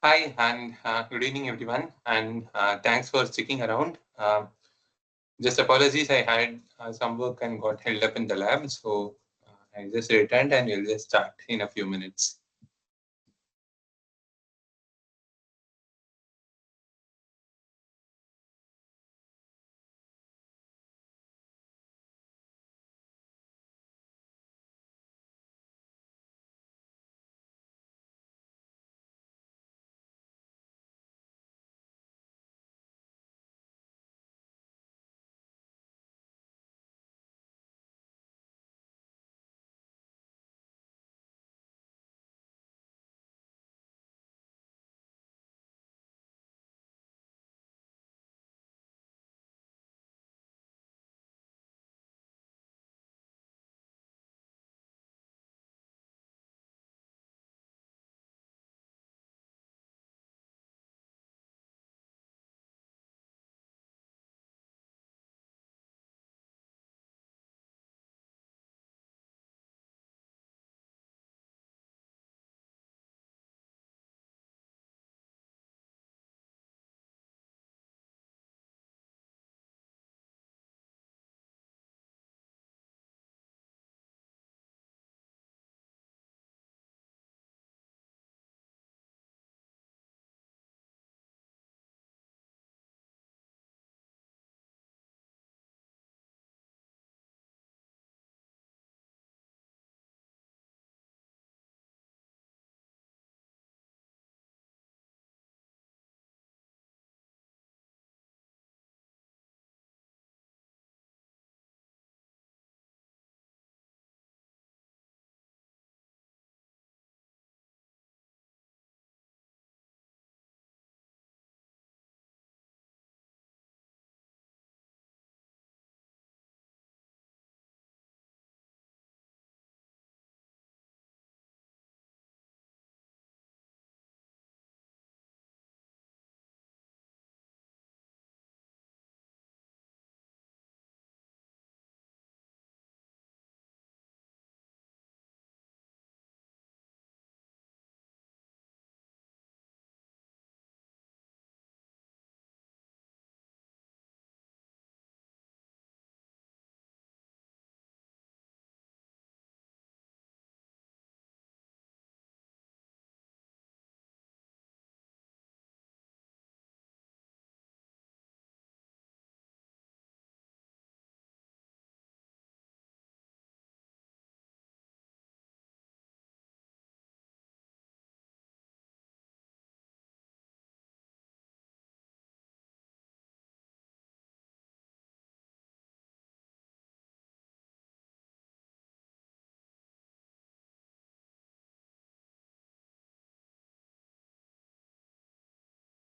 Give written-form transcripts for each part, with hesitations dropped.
Hi, and good evening, everyone, and thanks for sticking around. Just apologies, I had some work and got held up in the lab, so I just returned and we'll just start in a few minutes.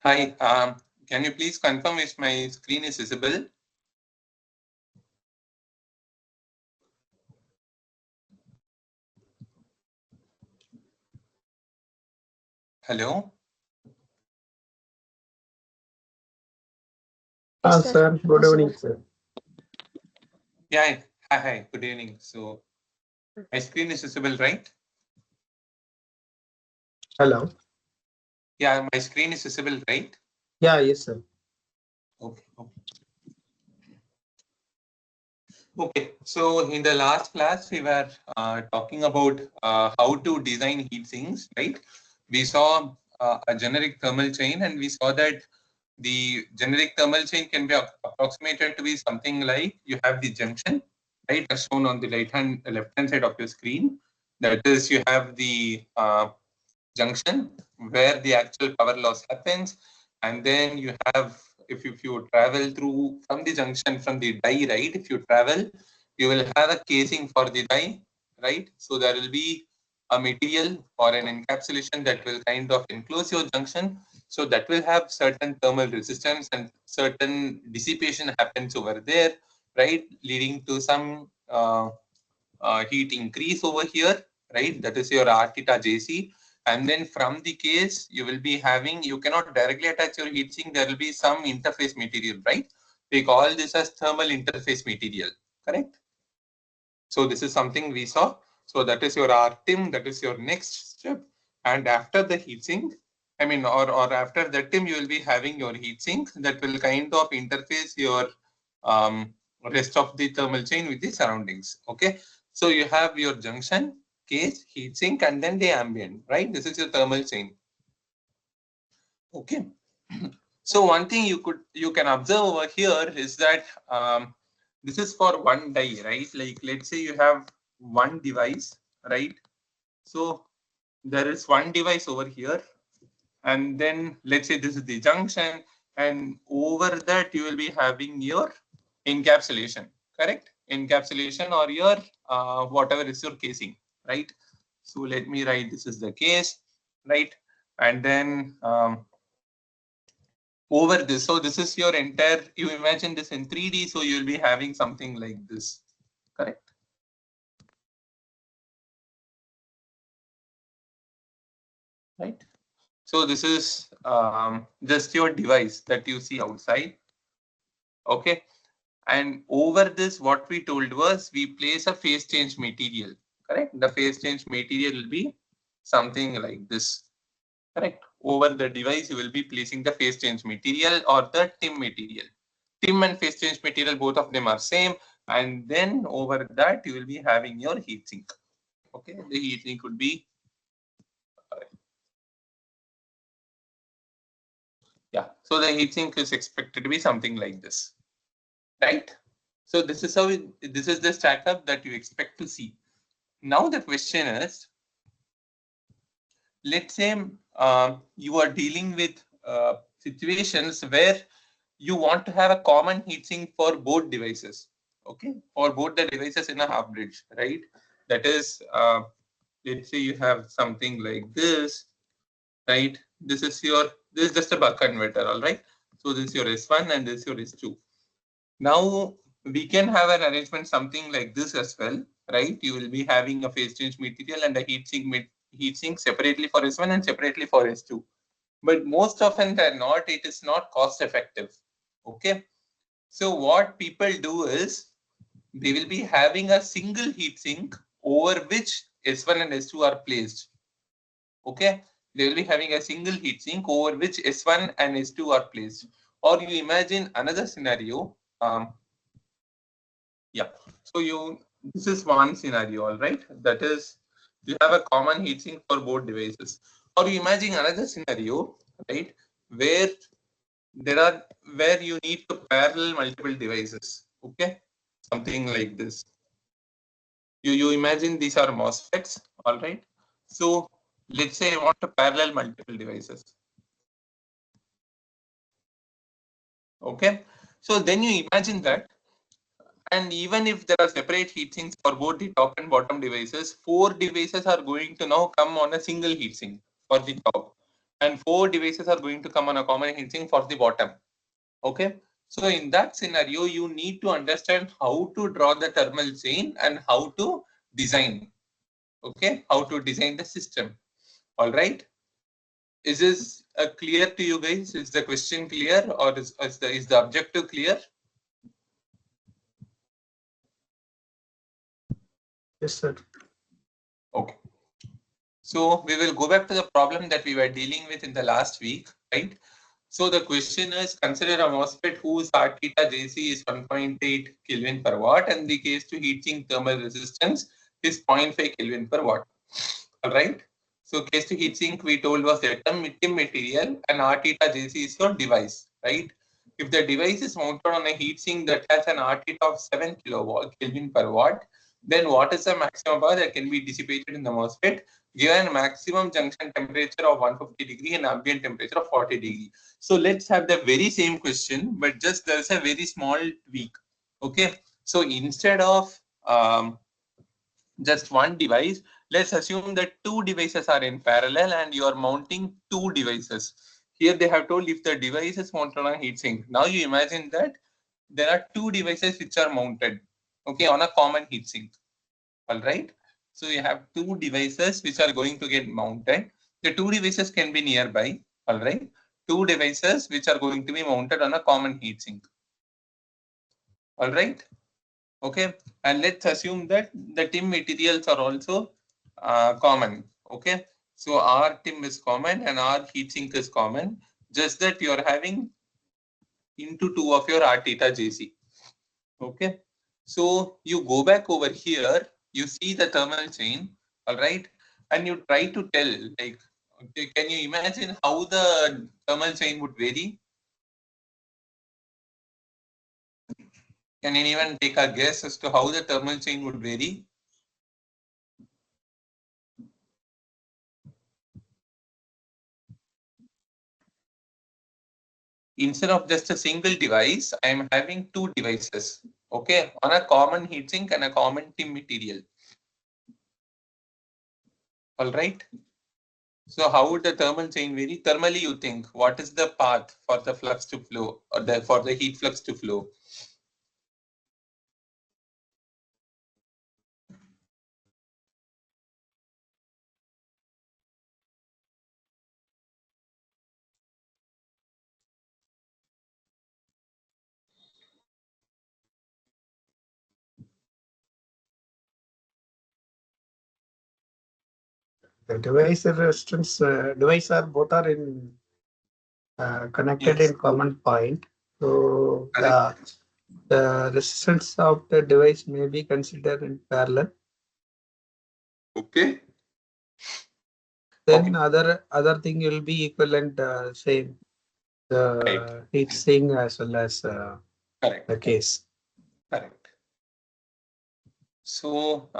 Hi, can you please confirm if my screen is visible? Hello? Yes, sir. Sir, good Possible. evening, sir. Yeah, hi, good evening. So my screen is visible, right? Hello. Yeah, my screen is visible, right? Yeah, yes, sir. Okay. Okay, so in the last class, we were talking about how to design heat sinks, right? We saw a generic thermal chain, and we saw that the generic thermal chain can be approximated to be something like you have the junction, right, as shown on the left-hand side of your screen. That is, you have the junction where the actual power loss happens, and then you have, if you travel through from the junction from the die, right, if you travel, you will have a casing for the die, right? So there will be a material or an encapsulation that will kind of enclose your junction, so that will have certain thermal resistance and certain dissipation happens over there, right, leading to some heat increase over here, right? That is your R theta JC. And then from the case, you will be having, you cannot directly attach your heat sink. There will be some interface material, right? We call this as thermal interface material, correct? So this is something we saw. So that is your RTIM, that is your next step. And after the heat sink, I mean, or after that time, you will be having your heat sink that will kind of interface your um, rest of the thermal chain with the surroundings. Okay, so you have your junction, case, heat sink, and then the ambient, right? This is your thermal chain. Okay. So one thing you can observe over here is that this is for one die, right? Like let's say you have one device, right? So there is one device over here, and then let's say this is the junction, and over that you will be having your encapsulation, correct? Encapsulation or your whatever is your casing, right? So let me write this is the case, right? And then over this, so this is your entire, you imagine this in 3D, so you'll be having something like this, correct? Right. So this is just your device that you see outside. Okay. And over this, what we told was we place a phase change material, correct? The phase change material will be something like this, correct? Over the device, you will be placing the phase change material or the TIM material. TIM and phase change material, both of them are same. And then over that, you will be having your heat sink. Okay, the heat sink could be, yeah. So the heat sink is expected to be something like this, right? So this is how this is the startup that you expect to see. Now the question is, let's say you are dealing with situations where you want to have a common heatsink for both devices, okay, for both the devices in a half bridge, right? That is, let's say you have something like this, right? This is just a buck converter, all right? So this is your S1 and this is your S2. Now we can have an arrangement something like this as well, right? You will be having a phase change material and a heat sink separately for S1 and separately for S2. But most often than not, it is not cost effective. Okay. So what people do is they will be having a single heat sink over which S1 and S2 are placed. Okay. They will be having a single heat sink over which S1 and S2 are placed. Or you imagine another scenario. Yeah. So this is one scenario, all right? That is, you have a common heatsink for both devices. Or you imagine another scenario, right? Where where you need to parallel multiple devices. Okay, something like this. You imagine these are MOSFETs, all right? So let's say I want to parallel multiple devices. Okay, so then you imagine that. And even if there are separate heatsinks for both the top and bottom devices, 4 devices are going to now come on a single heatsink for the top, and 4 devices are going to come on a common heatsink for the bottom. Okay. So in that scenario, you need to understand how to draw the thermal chain and how to design. Okay. How to design the system. All right. Is this clear to you guys? Is the question clear, or is the objective clear? Yes, sir. Okay. So we will go back to the problem that we were dealing with in the last week, right? So the question is, consider a MOSFET whose R theta JC is 1.8 Kelvin per watt and the case to heating thermal resistance is 0.5 Kelvin per watt. All right. So case to heat sink we told was the TIM material and R theta JC is your device, right? If the device is mounted on a heat sink that has an R theta of 7 kilowatt Kelvin per watt, then what is the maximum power that can be dissipated in the MOSFET given maximum junction temperature of 150 degree and ambient temperature of 40 degree? So let's have the very same question, but just there's a very small tweak. Okay. So instead of just one device, let's assume that 2 devices are in parallel and you are mounting 2 devices. Here they have told if the device is mounted on a heatsink. Now you imagine that there are 2 devices which are mounted, okay, on a common heatsink. All right. So you have 2 devices which are going to get mounted. The 2 devices can be nearby. All right. 2 devices which are going to be mounted on a common heatsink. All right. Okay. And let's assume that the TIM materials are also common. Okay. So R Tim is common and R heat sink is common. Just that you are having into 2 of your R theta JC. Okay. So you go back over here, you see the thermal chain, all right, and you try to tell, like, okay, can you imagine how the thermal chain would vary? Can anyone take a guess as to how the thermal chain would vary? Instead of just a single device, I am having two devices, okay, on a common heatsink and a common TIM material. All right. So how would the thermal chain vary? Thermally, you think, what is the path for the flux to flow or for the heat flux to flow? The device resistance device are both are in connected Yes. in common point. So Correct. the resistance of the device may be considered in parallel. Okay. Then Okay. other thing will be equivalent same Right. the heat sink as well as Correct. the case. Correct. So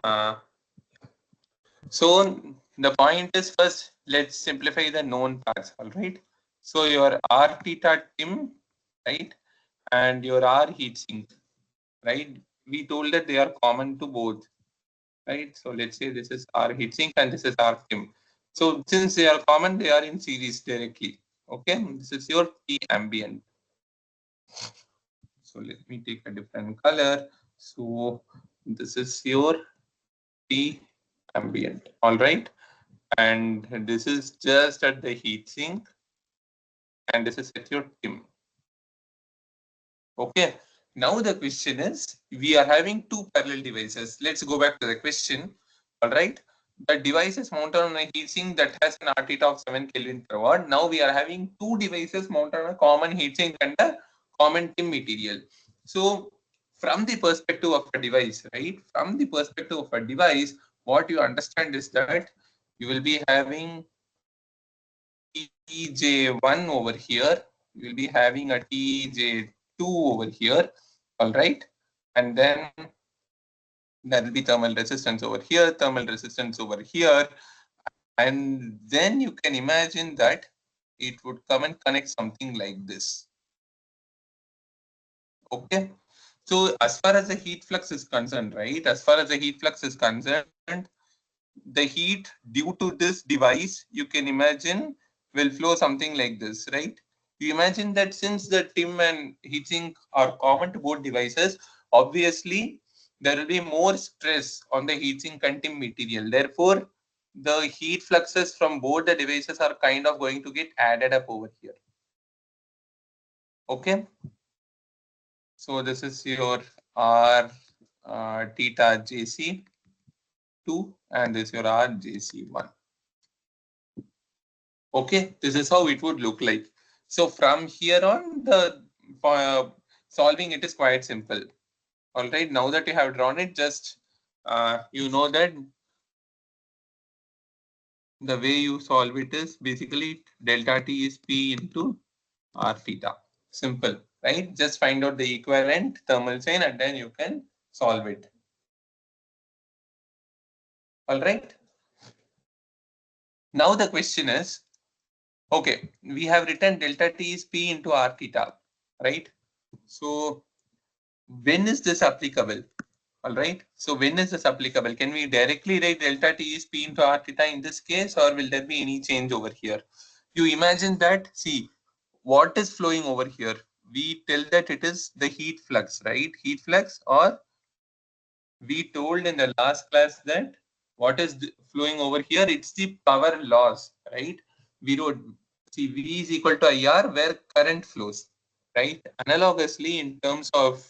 the point is, first, let's simplify the known parts. All right. So your R theta Tim, right, and your R heat sink, right? We told that they are common to both, right? So let's say this is R heat sink and this is R Tim. So since they are common, they are in series directly. Okay. This is your T ambient. So let me take a different color. So this is your T ambient. All right. And this is just at the heat sink, and this is at your TIM. Okay. Now the question is, we are having two parallel devices. Let's go back to the question. All right. The device is mounted on a heatsink that has an R theta of 7 Kelvin per watt. Now we are having two devices mounted on a common heatsink and a common TIM material. So from the perspective of a device, right? From the perspective of a device, what you understand is that you will be having TJ1 over here. You will be having a TJ2 over here. All right. And then there will be thermal resistance over here, thermal resistance over here. And then you can imagine that it would come and connect something like this. Okay. So as far as the heat flux is concerned, right? As far as the heat flux is concerned, the heat due to this device, you can imagine, will flow something like this, right? You imagine that since the TIM and heatsink are common to both devices, obviously there will be more stress on the heatsink and TIM material. Therefore, the heat fluxes from both the devices are kind of going to get added up over here. Okay. So this is your R theta JC2 and this is your R JC1. Okay, this is how it would look like. So from here on, the solving it is quite simple. All right, now that you have drawn it, just you know that the way you solve it is basically delta T is P into R theta. Simple, right? Just find out the equivalent thermal chain and then you can solve it. All right. Now the question is, okay, we have written delta T is P into R theta, right? So when is this applicable? All right. So when is this applicable? Can we directly write delta T is P into R theta in this case, or will there be any change over here? You imagine that, see, what is flowing over here? We tell that it is the heat flux, right? Heat flux, or we told in the last class that what is flowing over here? It's the power loss, right? We wrote, see, V is equal to IR where current flows, right? Analogously, in terms of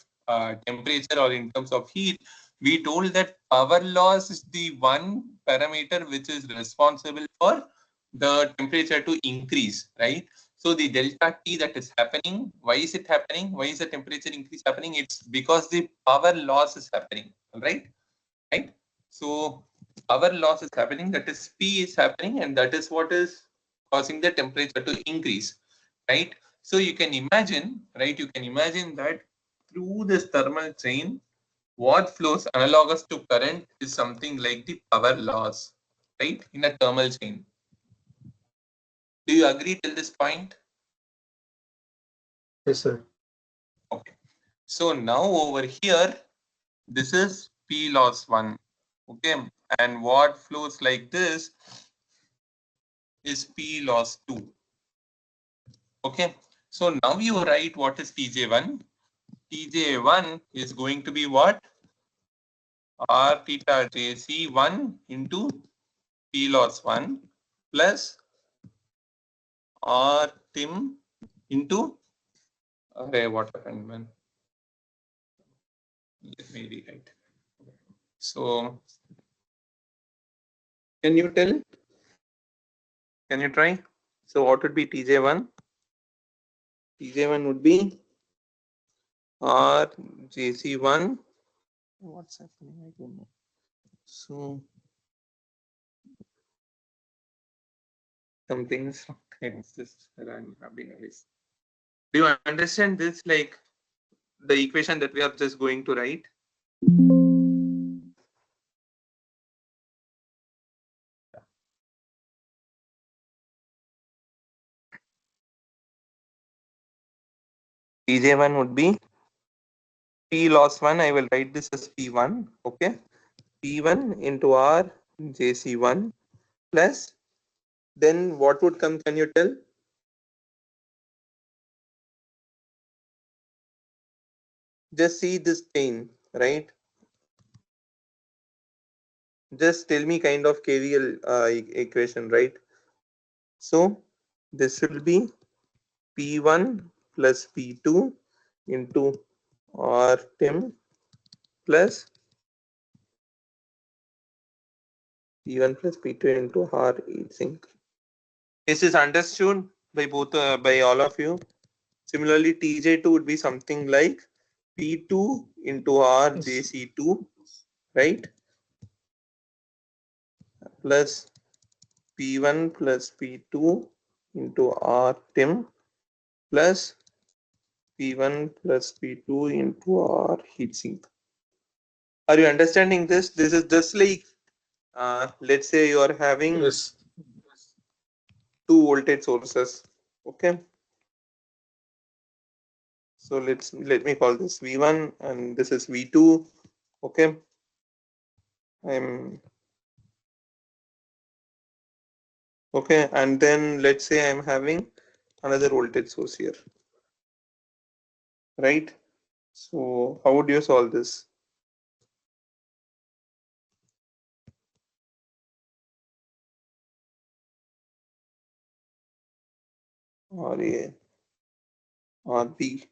temperature or in terms of heat, we told that power loss is the one parameter which is responsible for the temperature to increase, right? So the delta T that is happening, why is it happening? Why is the temperature increase happening? It's because the power loss is happening, right? Right? So power loss is happening, that is P is happening, and that is what is causing the temperature to increase, right? So you can imagine, right? You can imagine that through this thermal chain, what flows analogous to current is something like the power loss, right? In a thermal chain. Do you agree till this point? Yes, sir. Okay. So now over here, this is P loss 1. Okay. And what flows like this is P loss 2. Okay. So now you write what is TJ1. TJ1 is going to be what? R theta JC1 into P loss 1 plus R tim into, okay, what happened, man? Let me rewrite. So can you tell? Can you try? So what would be TJ1? TJ1 would be R JC1. What's happening? I don't know. So something's wrong. It's just I'm having a list. Do you understand this? Like the equation that we are just going to write? TJ1 would be P loss 1. I will write this as P1. Okay. P1 into R JC1 plus, then what would come? Can you tell? Just see this chain, right? Just tell me kind of KVL equation, right? So this will be P1 plus P2 into R tim plus P1 plus P2 into R heat sink. This is understood by both by all of you. Similarly, TJ2 would be something like P2 into R Yes. JC2, right? Plus P1 plus P2 into R tim plus P1 plus P2 into R heatsink. Are you understanding this? This is just like, let's say you are having Yes. two voltage sources. Okay. So let me call this V1 and this is V2. Okay. I'm okay. And then let's say I'm having another voltage source here. Right? So how would you solve this? RA, RB,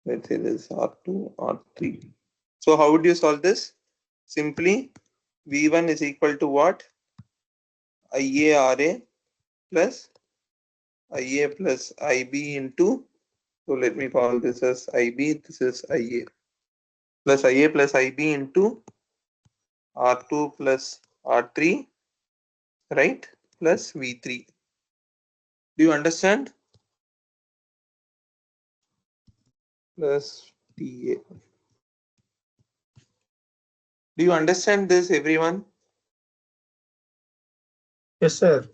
let's say this R2, R3. So how would you solve this? Simply V1 is equal to what? IARA plus IA plus IB into, so let me call this as IB, this is IA plus IA plus IB into R2 plus R3, right? Plus V3. Do you understand? Plus TA. Do you understand this, everyone? Yes, sir.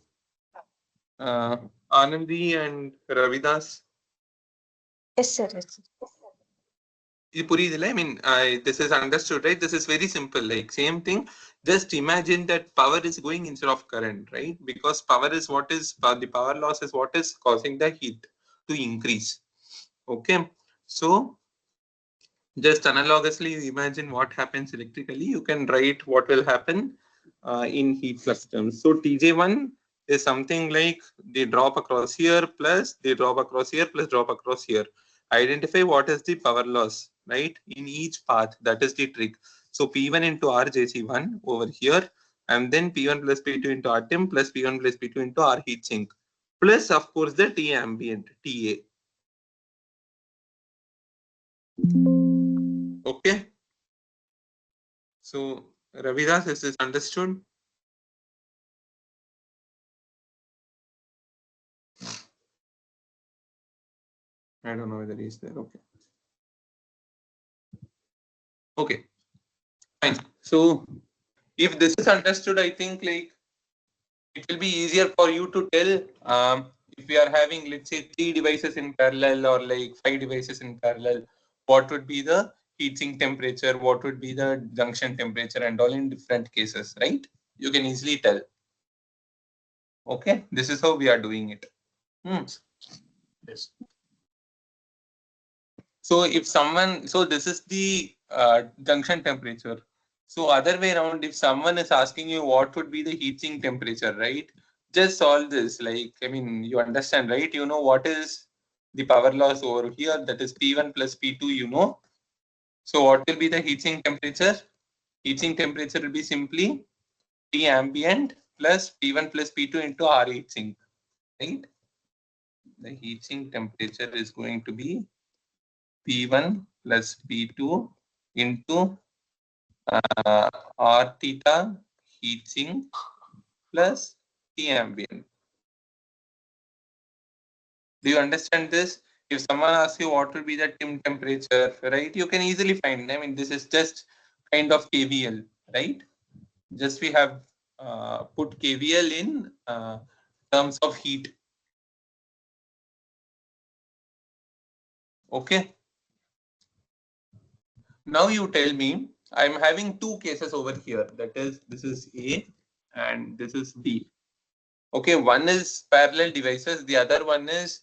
Uh, Anandi and Ravidas. Yes, sir. Yes, sir. I mean, this is understood, right? This is very simple. Like same thing. Just imagine that power is going instead of current, right? Because power is what is the power loss is what is causing the heat to increase. Okay, so just analogously imagine what happens electrically. You can write what will happen in heat flux terms. So TJ1 is something like they drop across here plus they drop across here plus drop across here. Identify what is the power loss, right? In each path, that is the trick. So P1 into RJC1 over here and then P1 plus P2 into R temp plus P1 plus P2 into R heat sink, plus of course the T ambient, TA. Okay. So Ravidas, is this understood? I don't know whether he's there. Okay. Okay. Fine. So if this is understood, I think like it will be easier for you to tell if we are having, let's say, 3 devices in parallel or like 5 devices in parallel, what would be the heatsink temperature, what would be the junction temperature, and all in different cases, right? You can easily tell. Okay, this is how we are doing it. Yes. So if someone, so this is the junction temperature. So other way around, if someone is asking you what would be the heatsink temperature, right? Just solve this. Like, I mean, you understand, right? You know what is the power loss over here? That is P1 plus P2, you know. So what will be the heatsink temperature? Heatsink temperature will be simply T ambient plus P1 plus P2 into R heatsink, right? The heatsink temperature is going to be P1 plus P2 into R theta heat sink plus T ambient. Do you understand this? If someone asks you what will be the temperature, right? You can easily find. I mean, this is just kind of KVL, right? Just we have put KVL in terms of heat. Okay. Now you tell me, I'm having two cases over here. That is, this is A and this is B. Okay, one is parallel devices, the other one is,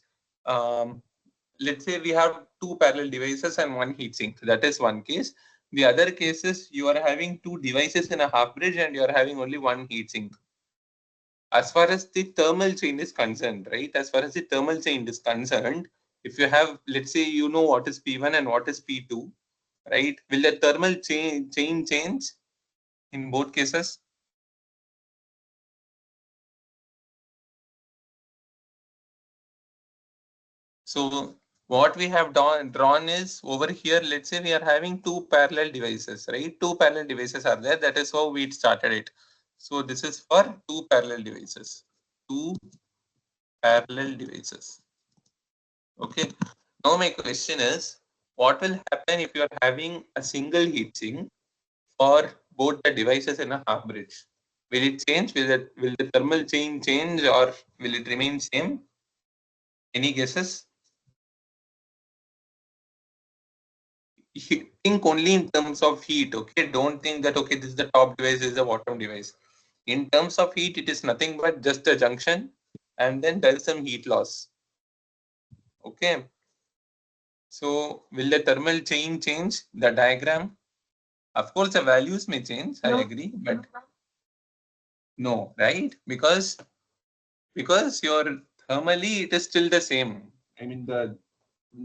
let's say we have two parallel devices and one heatsink. That is one case. The other case is you are having two devices in a half bridge and you are having only one heatsink. As far as the thermal chain is concerned, right? As far as the thermal chain is concerned, if you have, let's say, you know what is P1 and what is P2, right? Will the thermal chain change in both cases? So what we have drawn is over here, let's say we are having two parallel devices, right? Two parallel devices are there. That is how we started it. So this is for two parallel devices. Two parallel devices. Okay. Now my question is, what will happen if you are having a single heatsink for both the devices in a half bridge? Will it change? Will the thermal chain change or will it remain same? Any guesses? Think only in terms of heat. Okay, don't think that okay, this is the top device, this is the bottom device. In terms of heat, it is nothing but just a junction, and then there is some heat loss. Okay, so will the thermal chain change the diagram? Of course, the values may change. I agree, but no, right? Because your thermally it is still the same. I mean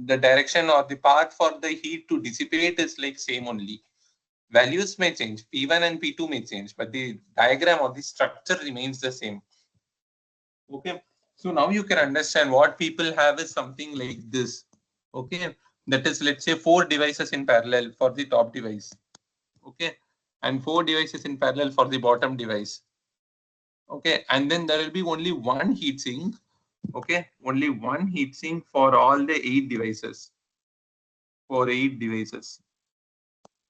the direction or the path for the heat to dissipate is like same only. Values may change, P1 and P2 may change, but the diagram or the structure remains the same. Okay, so now you can understand what people have is something like this. Okay, that is, let's say, 4 devices in parallel for the top device. Okay, and 4 devices in parallel for the bottom device. Okay, and then there will be only one heatsink. Okay, only one heatsink for all the 8 devices. For 8 devices.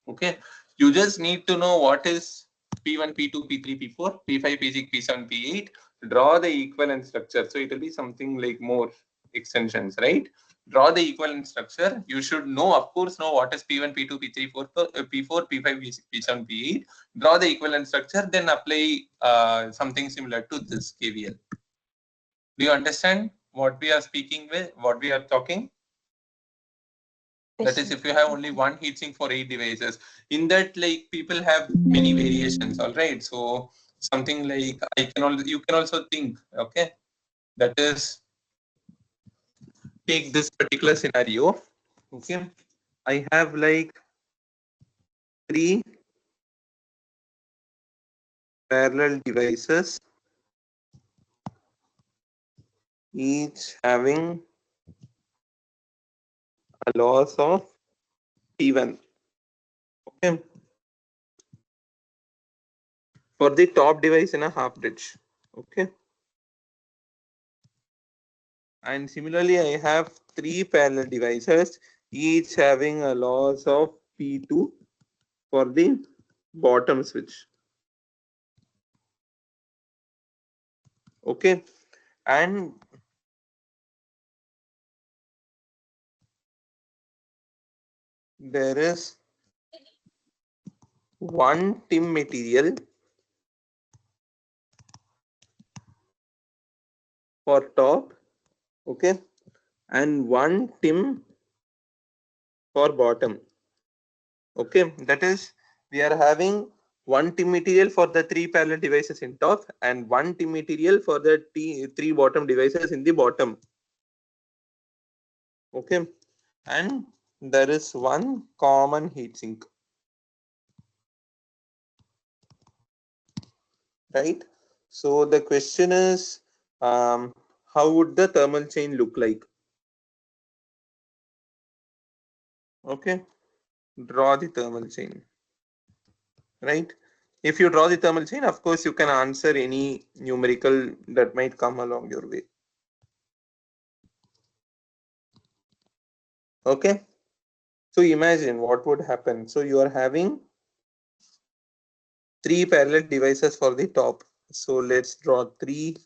Okay, you just need to know what is P1, P2, P3, P4, P5, P6, P7, P8. Draw the equivalent structure. So it will be something like more extensions, right? Draw the equivalent structure. You should know, of course, know what is P1, P2, P3, P4, P5, P6, P7, P8. Draw the equivalent structure, then apply something similar to this KVL. Do you understand what we are speaking with, what we are talking? That is, if you have only one heatsink for 8 devices, in that, like, people have many variations. All right, so something like you can also think. Okay, that is, take this particular scenario. Okay, I have like 3 parallel devices each having a loss of P1. Okay. For the top device in a half bridge. Okay. And similarly, I have three parallel devices, each having a loss of P2 for the bottom switch. Okay. And there is one TIM material for top. Okay. And one TIM for bottom. Okay. That is, we are having one TIM material for the three parallel devices in top and one TIM material for the three bottom devices in the bottom. Okay. And there is one common heatsink, right? So the question is, how would the thermal chain look like? Okay, draw the thermal chain, right? If you draw the thermal chain, of course, you can answer any numerical that might come along your way. Okay, so imagine what would happen. So you are having three parallel devices for the top. So let's draw three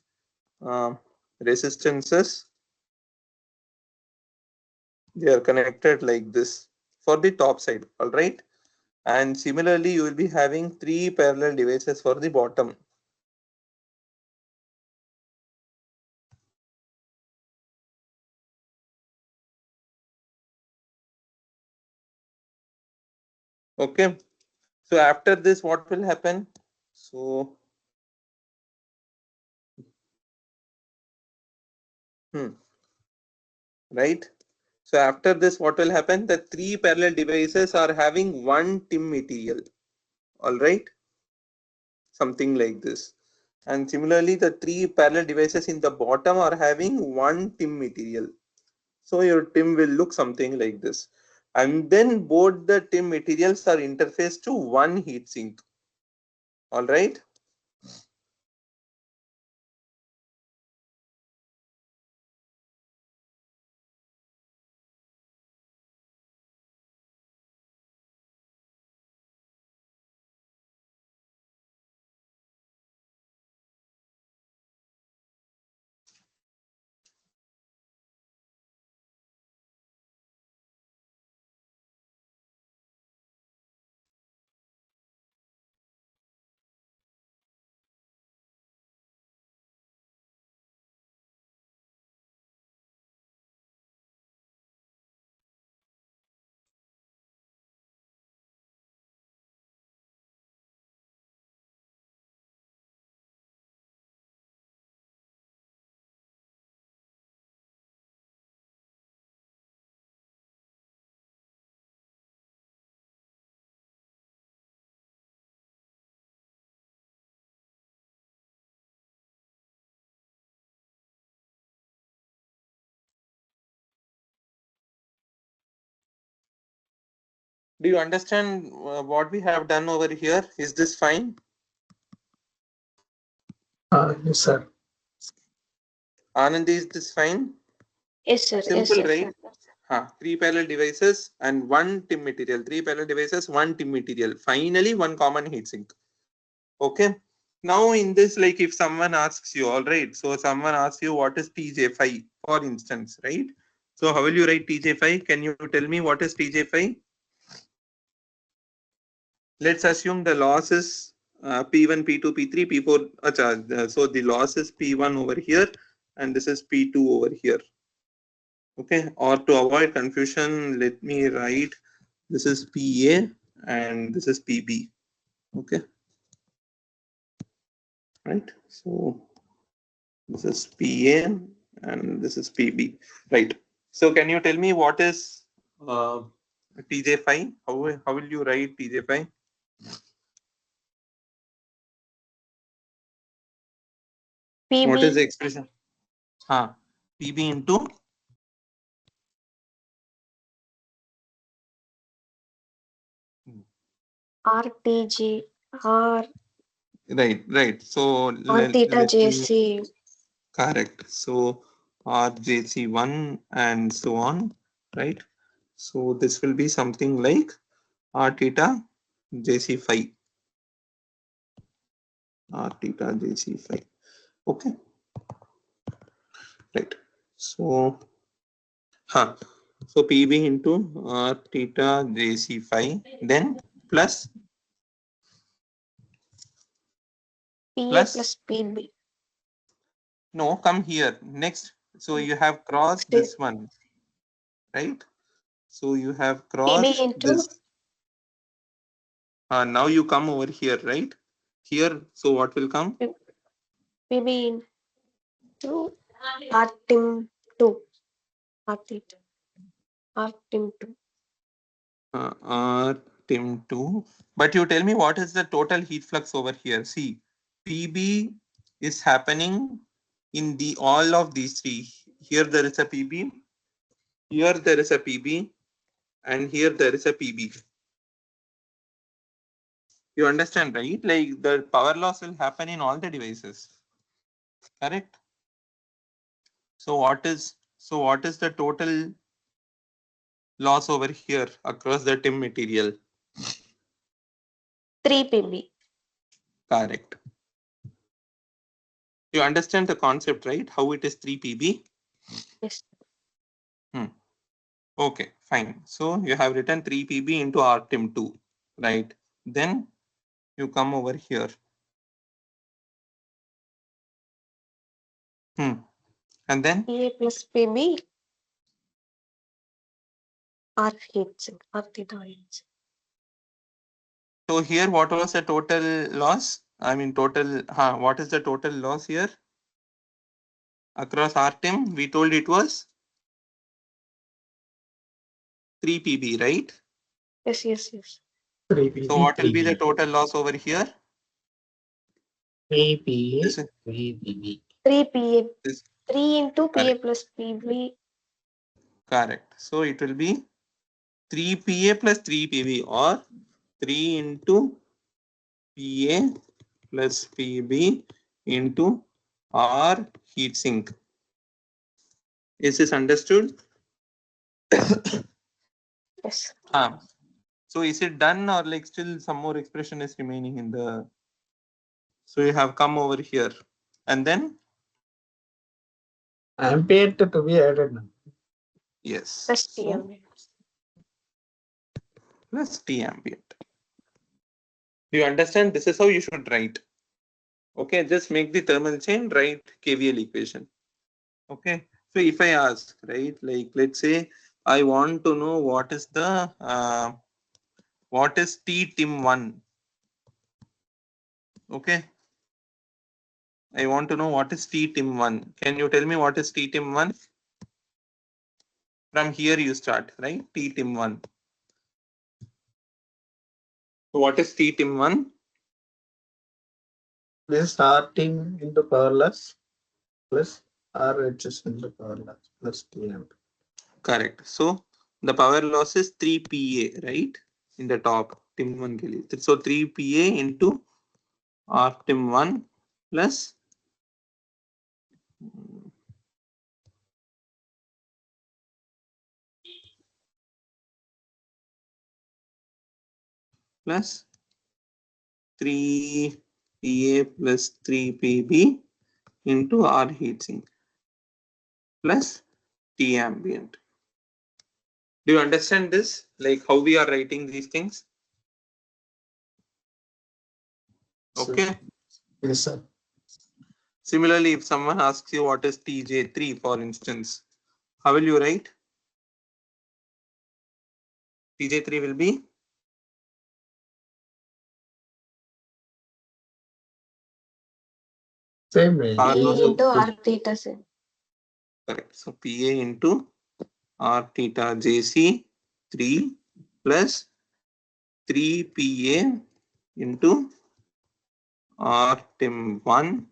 resistances. They are connected like this for the top side, all right? And similarly, you will be having three parallel devices for the bottom. Okay, so after this, what will happen? So, right? So after this, what will happen? The three parallel devices are having one TIM material, all right? Something like this. And similarly, the three parallel devices in the bottom are having one TIM material. So your TIM will look something like this. And then both the TIM materials are interfaced to one heatsink. All right. Do you understand what we have done over here? Is this fine? Yes, sir. Anand, is this fine? Yes, sir. Yes, Simple, sir. right? Three parallel devices and one TIM material. Three parallel devices, one TIM material. Finally, one common heatsink. Okay. Now in this, like if someone asks you, all right, so someone asks you what is TJ5, for instance, right? So how will you write TJ5? Can you tell me what is TJ5? Let's assume the loss is P1, P2, P3, P4. So the loss is P1 over here and this is P2 over here. Okay, or to avoid confusion, let me write this is PA and this is PB. Okay, right? So this is PA and this is PB, right? So can you tell me what is TJ5? How will you write TJ5? What is the PB expression? PB into RTG R right. So R theta let me JC. correct. So RJC1 and so on, right? So this will be something like R theta JC5. R theta JC5. Okay, right. So so PB into R theta JC5, then plus PA plus plus PB. no, come here next. So you have crossed Next is this one, right? So you have PB crossed into this. Now you come over here, right? Here, so what will come? PB into R Tim 2. R theta. R Tim 2. Tim2. But you tell me what is the total heat flux over here? See, PB is happening in the all of these three. Here there is a PB, here there is a PB, and here there is a PB. You understand, right? Like the power loss will happen in all the devices. Correct? So what is the total loss over here across the TIM material? 3 PB. Correct. You understand the concept, right? How it is 3 PB? Yes. Okay, fine. So you have written 3 PB into RTIM2, right? Then you come over here. And then PA plus PB. R heat sink. R theta heat sink. so here what was the total loss? I mean total what is the total loss here? Across RTIM, we told it was 3 PB, right? Yes, yes, yes. 3 So PB, what will 3 be the PB. total loss over here? 3 PA, This is 3 PB. 3 PA. this 3 into PA correct. plus PB. Correct. So it will be 3 PA plus 3 PB or 3 into PA plus PB into R heat sink. Is this understood? Yes. So is it done or like still some more expression is remaining in the, so you have come over here and then Ambient to be added now. yes, Plus so PM. plus T ambient. You understand? This is how you should write. Okay, just make the thermal chain, write KVL equation. Okay, so if I ask, right, like let's say I want to know what is the what is T Tim1. Okay, I want to know what is T Tim1. Can you tell me what is T Tim1? From here you start, right? T Tim1. So what is T Tim1? This is starting into powerless plus RHS into powerless plus TM. Correct. So the power loss is 3 PA, right? In the top Tim1 ke liye. So 3 PA into R Tim1 plus plus 3 PA plus 3 PB into R heatsink plus T ambient. Do you understand this? Like how we are writing these things? So, Okay. yes, sir. Similarly, if someone asks you what is TJ3, for instance, how will you write? TJ3 will be Same way. power PA loss of, into R theta sink. correct. So PA into R theta JC 3 plus 3 PA into R Tim 1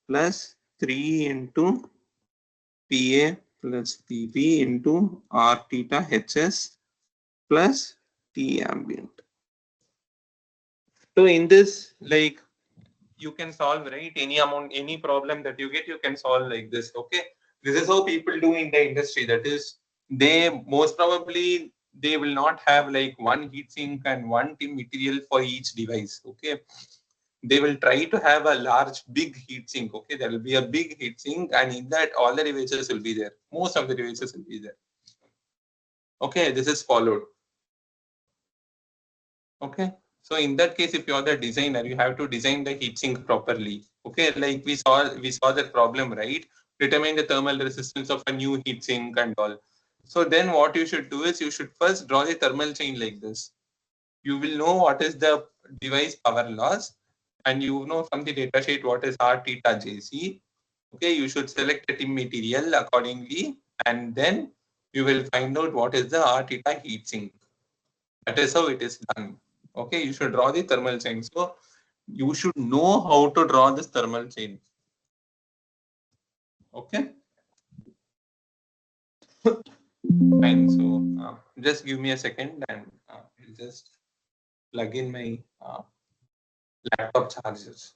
plus 3 into PA plus PP into R theta HS plus T ambient. So in this, like, you can solve, right? Any amount, any problem that you get, you can solve like this. Okay. This is how people do in the industry. That is, they most probably they will not have like one heat sink and one team material for each device. Okay. They will try to have a large, big heat sink. Okay. There will be a big heat sink, and in that all the devices will be there. Most of the devices will be there. Okay. This is followed. Okay. So in that case, if you're the designer, you have to design the heatsink properly. Okay, like we saw that problem, right? Determine the thermal resistance of a new heatsink and all. So then what you should do is you should first draw the thermal chain like this. You will know what is the device power loss, and you know from the data sheet what is R theta JC. Okay, you should select the TIM material accordingly, and then you will find out what is the R theta heatsink. That is how it is done. Okay, you should draw the thermal chain. So you should know how to draw this thermal chain. Okay, fine. So just give me a second, and I'll just plug in my laptop chargers.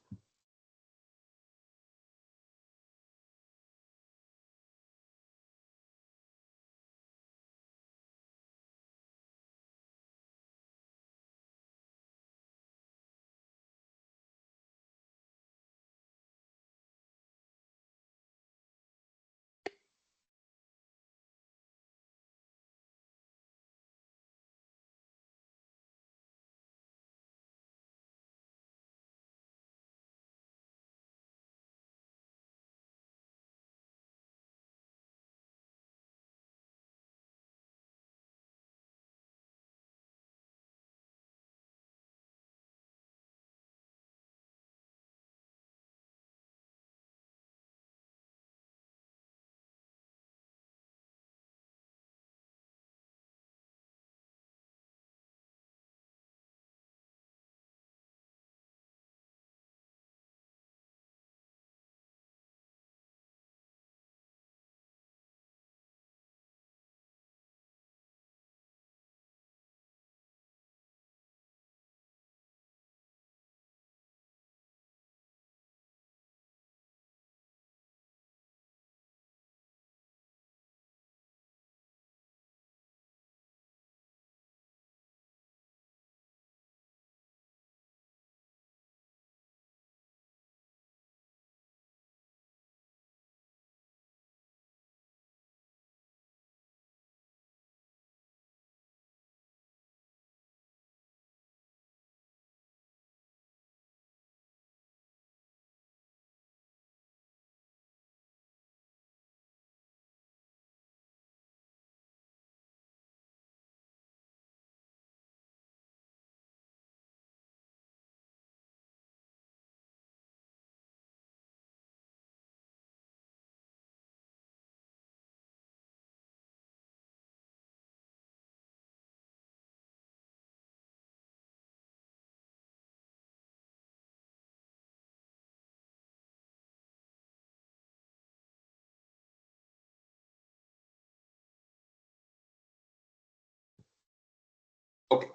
Okay,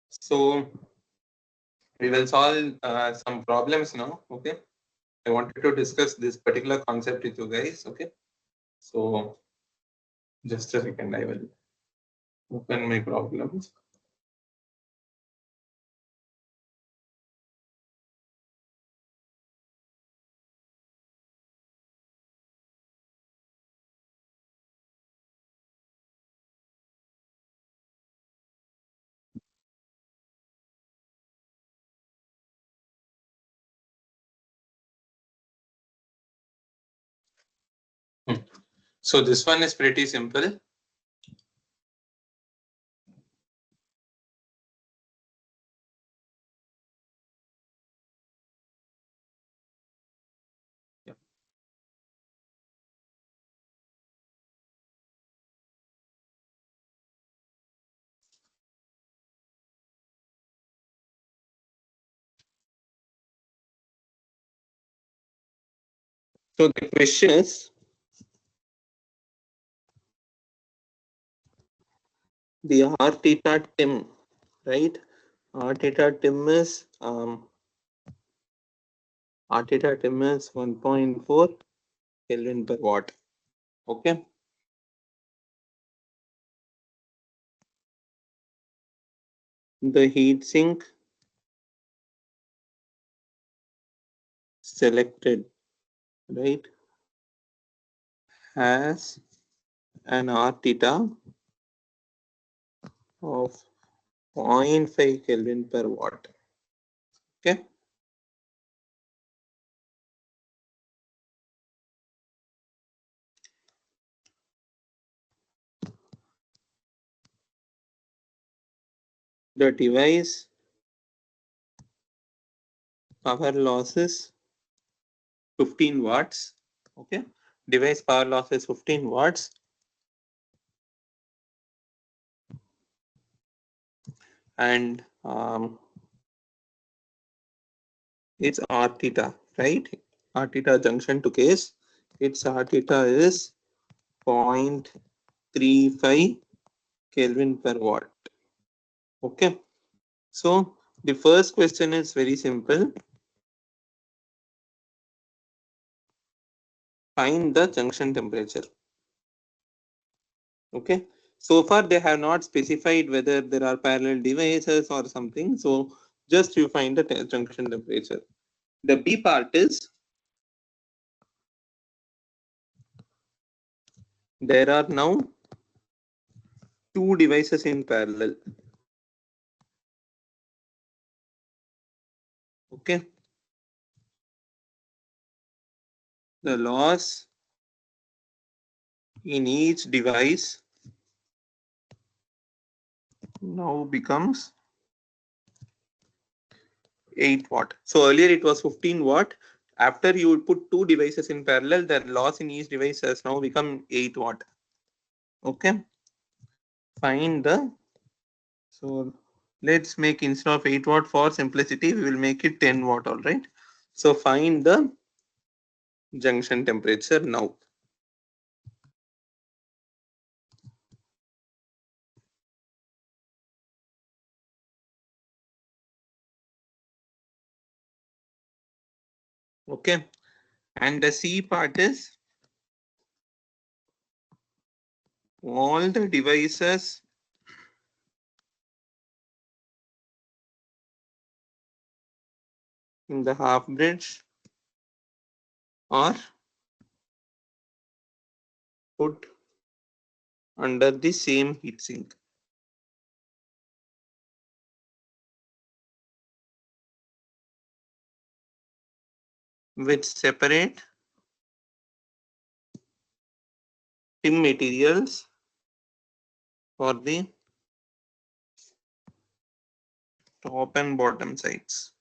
so we will solve some problems now. Okay, I wanted to discuss this particular concept with you guys. Okay, so just a second, I will open my problems. So this one is pretty simple. So the question is, the R theta Tim, right? R theta Tim is R theta Tim is 1.4 Kelvin per watt. Okay. The heat sink selected, right, has an R theta of 0.5 Kelvin per watt. Okay. The device power loss is 15 watts. Okay. Device power loss is 15 watts. And it's R theta, right? R theta junction to case. Its R theta is 0.35 Kelvin per watt. Okay. So the first question is very simple. Find the junction temperature. Okay. So far they have not specified whether there are parallel devices or something. So just you find the junction temperature. The B part is, there are now two devices in parallel. Okay. The loss in each device now becomes 8 watt. So earlier it was 15 watt. After you put two devices in parallel, the loss in each device has now become 8 watt. Okay. Find the, so let's make, instead of 8 watt for simplicity, we will make it 10 watt. All right. So find the junction temperature now. Okay. And the C part is, all the devices in the half bridge are put under the same heatsink. With separate trim materials for the top and bottom sides.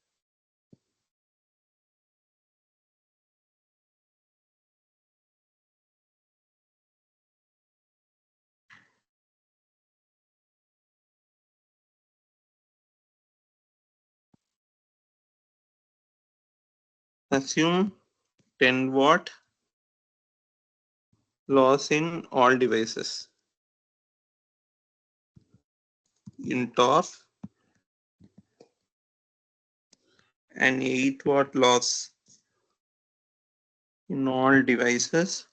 Assume 10 watt loss in all devices. In top, and 8 watt loss in all devices.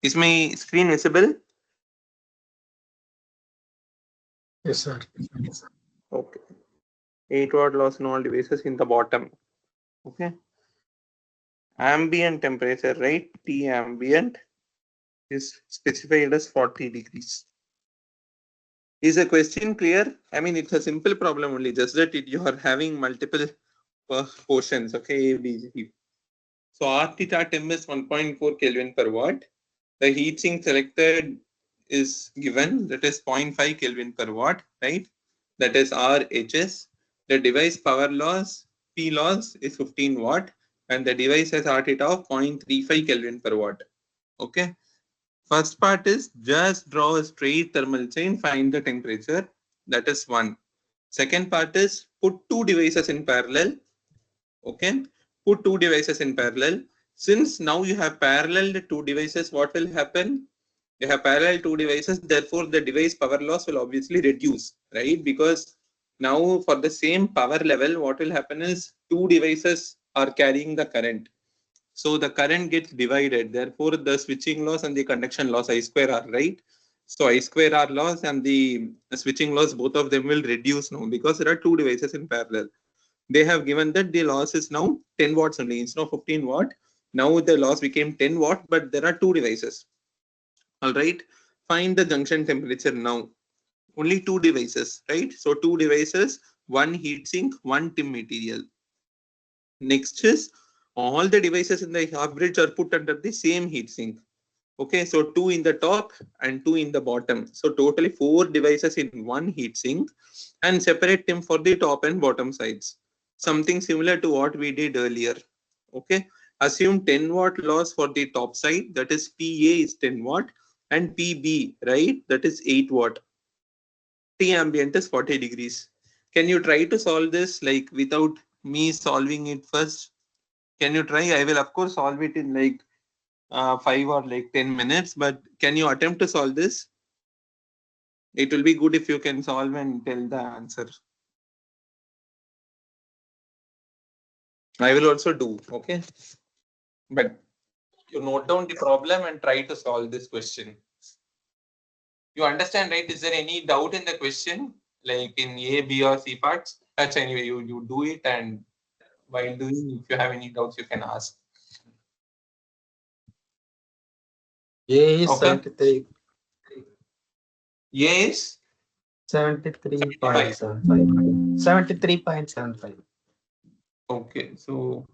Is my screen visible? Yes, sir. Okay. 8 watt loss in all devices in the bottom. Okay. Ambient temperature, right? T ambient is specified as 40 degrees. Is the question clear? I mean, it's a simple problem only, just that you are having multiple portions. Okay, A, B, C. So R theta Tim is 1.4 Kelvin per watt. The heat sink selected is given, that is 0.5 Kelvin per watt, right? That is RHS. The device power loss, P loss, is 15 watt, and the device has R theta of 0.35 Kelvin per watt. Okay. First part is just draw a straight thermal chain, find the temperature. That is one. Second part is put two devices in parallel. Okay. Put two devices in parallel. Since now you have paralleled two devices, what will happen? You have parallel two devices, therefore the device power loss will obviously reduce, right? Because now for the same power level, what will happen is two devices are carrying the current. So the current gets divided. Therefore, the switching loss and the conduction loss I square R, right? So I square R loss and the switching loss, both of them will reduce now because there are two devices in parallel. They have given that the loss is now 10 watts only instead of 15 watt. Now the loss became 10 watt, but there are two devices. All right. Find the junction temperature now. Only two devices, right? So two devices, one heat sink, one TIM material. Next is all the devices in the half bridge are put under the same heat sink. Okay, so two in the top and two in the bottom. So totally four devices in one heat sink and separate them for the top and bottom sides. Something similar to what we did earlier. Okay, assume 10 watt loss for the top side, that is PA is 10 watt and PB, right? That is 8 watt. T ambient is 40 degrees. Can you try to solve this like without me solving it first? Can you try? I will of course solve it in like 5 or like 10 minutes, but can you attempt to solve this? It will be good if you can solve and tell the answer. I will also do, okay? But you note down the problem and try to solve this question. You understand, right? Is there any doubt in the question? Like in A, B, or C parts? That's anyway, you do it, and while doing, if you have any doubts, you can ask. A is Okay. 73. A is 73.75. 73.75. okay, so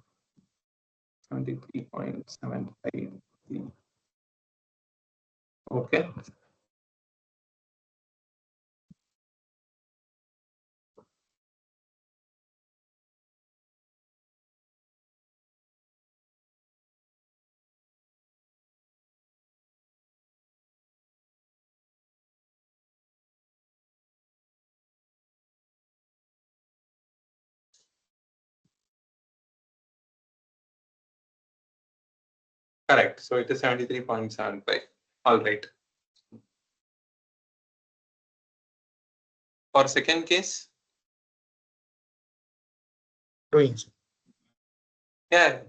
73.75. Okay. Correct. So it is 73.75. All right. For second case, 2 inch. yeah.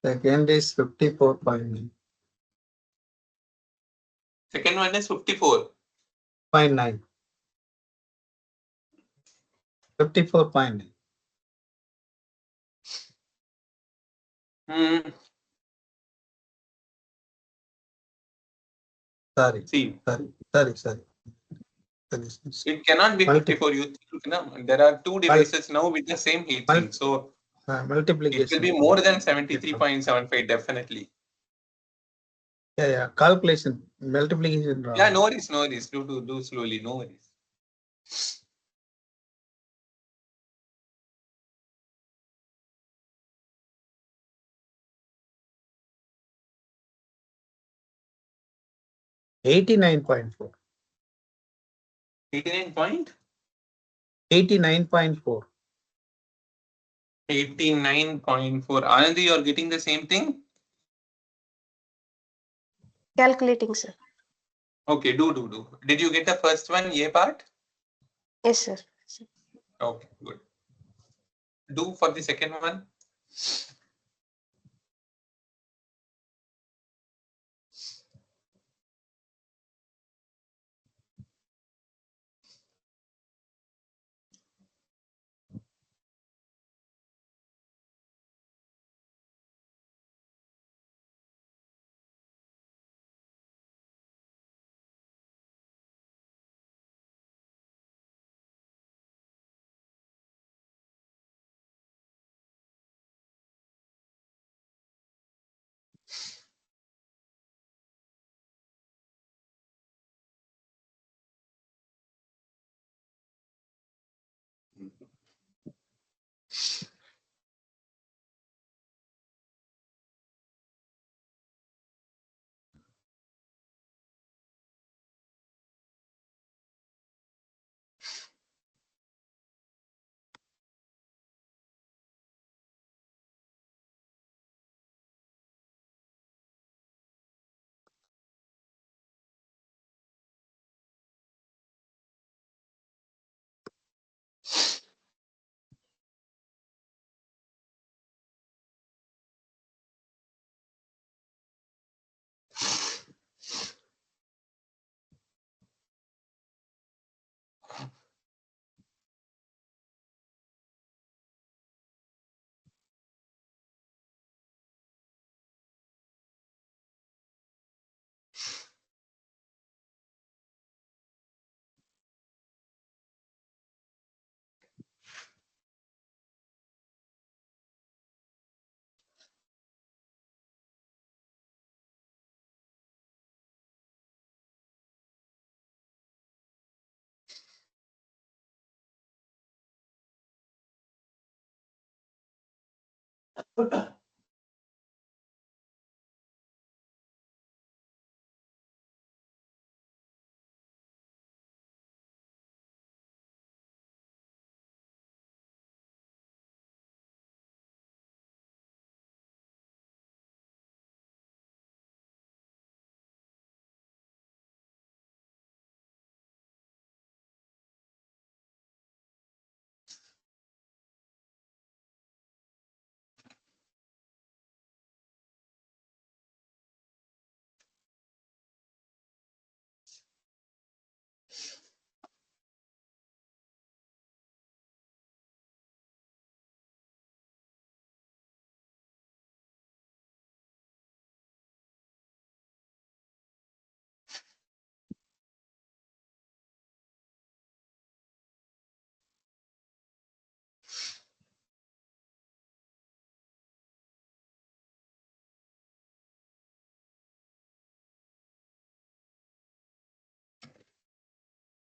Second is 54.9. Second one is 54. 54.9. 54.9. Hmm. Sorry. See, Sorry. it cannot be Multi- 54. You think, no? There are two devices now with the same heat sink. So It Multiplication. will be more than 73.75 definitely. Yeah. Calculation. Multiplication. Yeah, no worries, no worries. Do slowly, no worries. $89.4. 89 point? 89.4. 89.4. Anandi, you're getting the same thing? Calculating, sir. Okay, do. Did you get the first one, A part? Yes, sir. Okay, good. Do for the second one.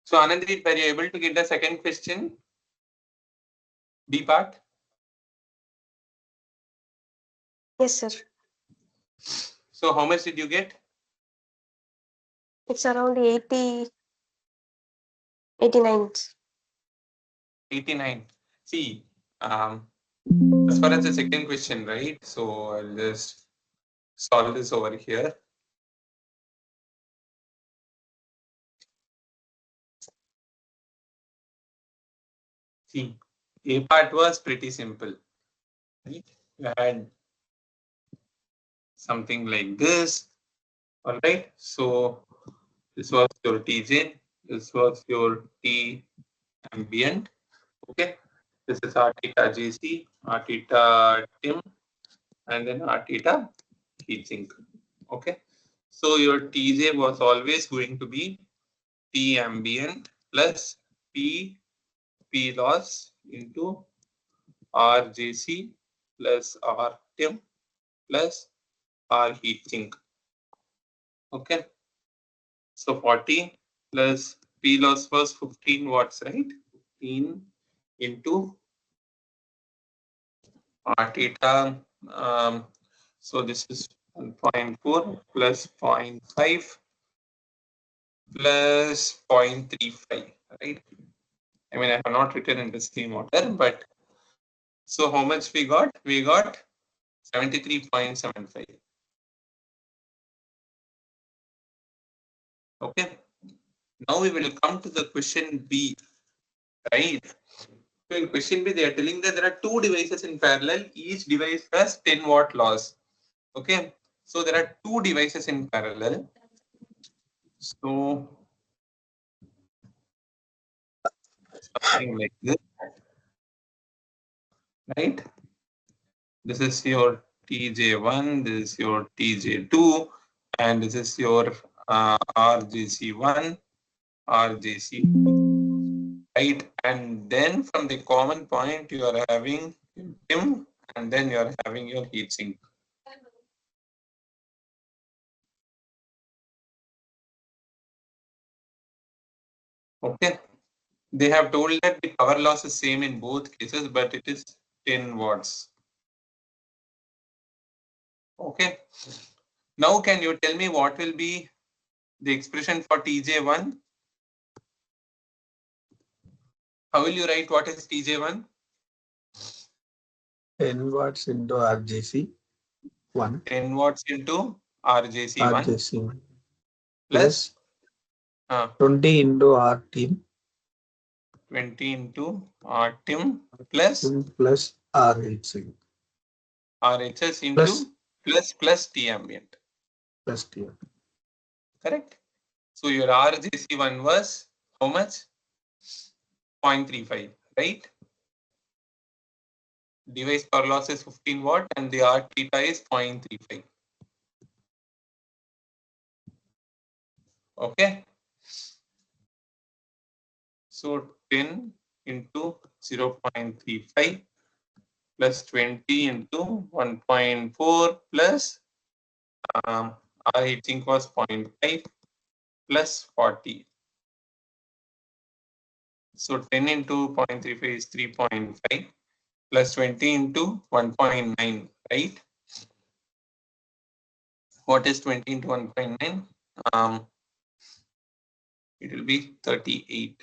So Anandi, were you able to get the second question? B part? Yes, sir. So how much did you get? It's around 89. 89. See, as far as the second question, right? So I'll just solve this over here. See, A part was pretty simple, right? You had something like this, all right? So this was your Tj, this was your T ambient, okay? This is R theta Jc, R theta Tim, and then R theta heat sink, okay? So your Tj was always going to be T ambient plus P loss into RJC plus R temp plus R heat sink. Okay. So 40 plus P loss was 15 watts, right? 15 into R theta. So this is 1.4 plus 0.5 plus 0.35, right? I mean, I have not written in the same order, but so how much we got? We got 73.75. Okay. Now we will come to the question B, right? So in question B, they are telling that there are two devices in parallel. Each device has 10 watt loss. Okay. So there are two devices in parallel. So something like this, right? This is your TJ1, this is your TJ2, and this is your RJC1, RJC2, right? And then from the common point, you are having PIM, and then you are having your heat sink. Okay. They have told that the power loss is same in both cases, but it is 10 watts. Okay. Now, can you tell me what will be the expression for TJ1? How will you write what is TJ1? 10 watts into RJC 1. 10 watts into RJC1 RJC 1 plus plus 20 into R team 20 into RTIM plus plus R heatsink RHS plus into plus T ambient. plus T. Correct? So your RJC1 was how much? 0.35, right? Device power loss is 15 watt and the R theta is 0.35. Okay. So 10 into 0.35 plus 20 into 1.4 plus our heating was 0.5 plus 40. So 10 into 0.35 is 3.5 plus 20 into 1.9, right? What is 20 into 1.9? It will be 38,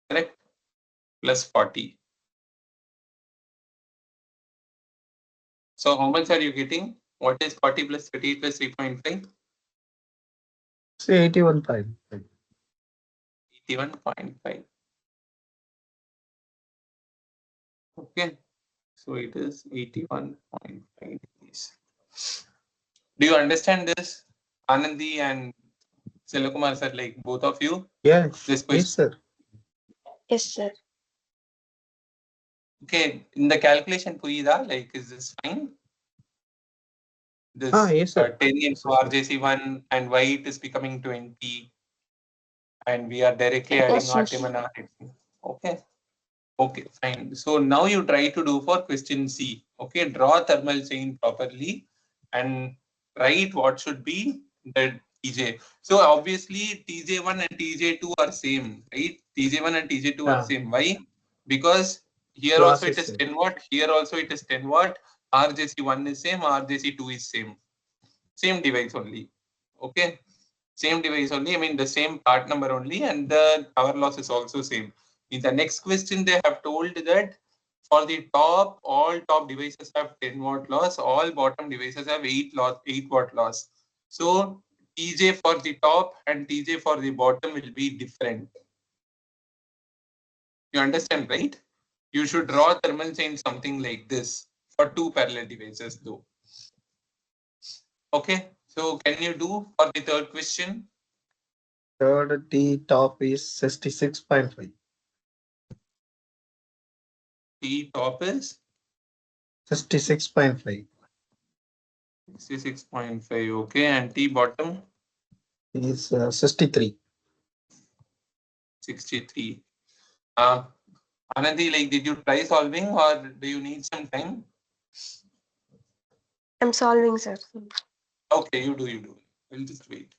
correct? Plus 40. So how much are you getting? What is 40 plus 38 plus 3.5? Say 81.5. 81.5. Okay. So it is 81.5 degrees. Do you understand this, Anandi and Silakumar sir, like both of you? Yes, This yes, question. sir. Yes, sir. Okay, in the calculation, Puida, like, is this fine? This Yes, sir. 10 into Yes, sir. RJC1 and why it is becoming 20, and we are directly adding Yes, sir. RTM and RTM. Okay. Okay, fine. So now you try to do for question C. Okay, draw thermal chain properly and write what should be the TJ. So obviously TJ1 and TJ2 are same, right? TJ1 and TJ2 are same. Why? Because here Loss also it is is same. 10 watt, here also it is 10 watt, RJC1 is same, RJC2 is same. Same device only. Okay. Same device only, I mean the same part number only, and the power loss is also same. In the next question, they have told that for the top, all top devices have 10 watt loss, all bottom devices have 8 watt loss. So TJ for the top and TJ for the bottom will be different. You understand, right? You should draw thermal chain something like this for two parallel devices though. Okay, so can you do for the third question? Third T top is 66.5. T top is 66.5 66.5, okay, and T bottom is 63. 63. Anandi, like, did you try solving or do you need some time? I'm solving, sir. Okay, you do. We'll just wait.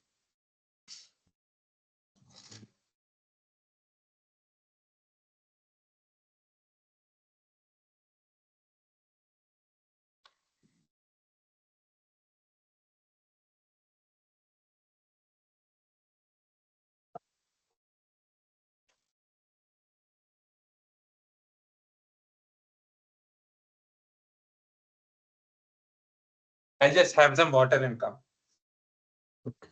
I'll just have some water and come. Okay.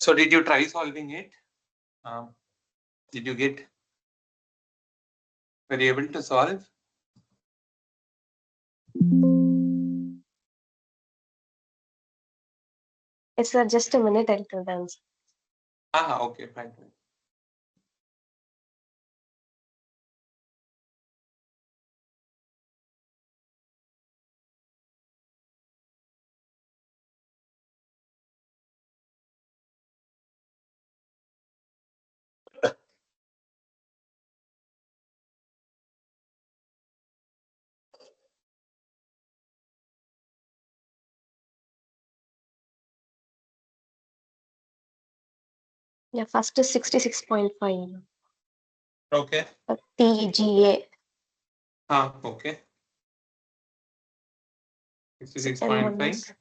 So did you try solving it? Um, did you get were you able to solve? Yes, sir. Just a minute. I'll tell the answer. Okay, fine. Yeah, first is 66.5. Okay. TGA. Okay. And one 66.5. is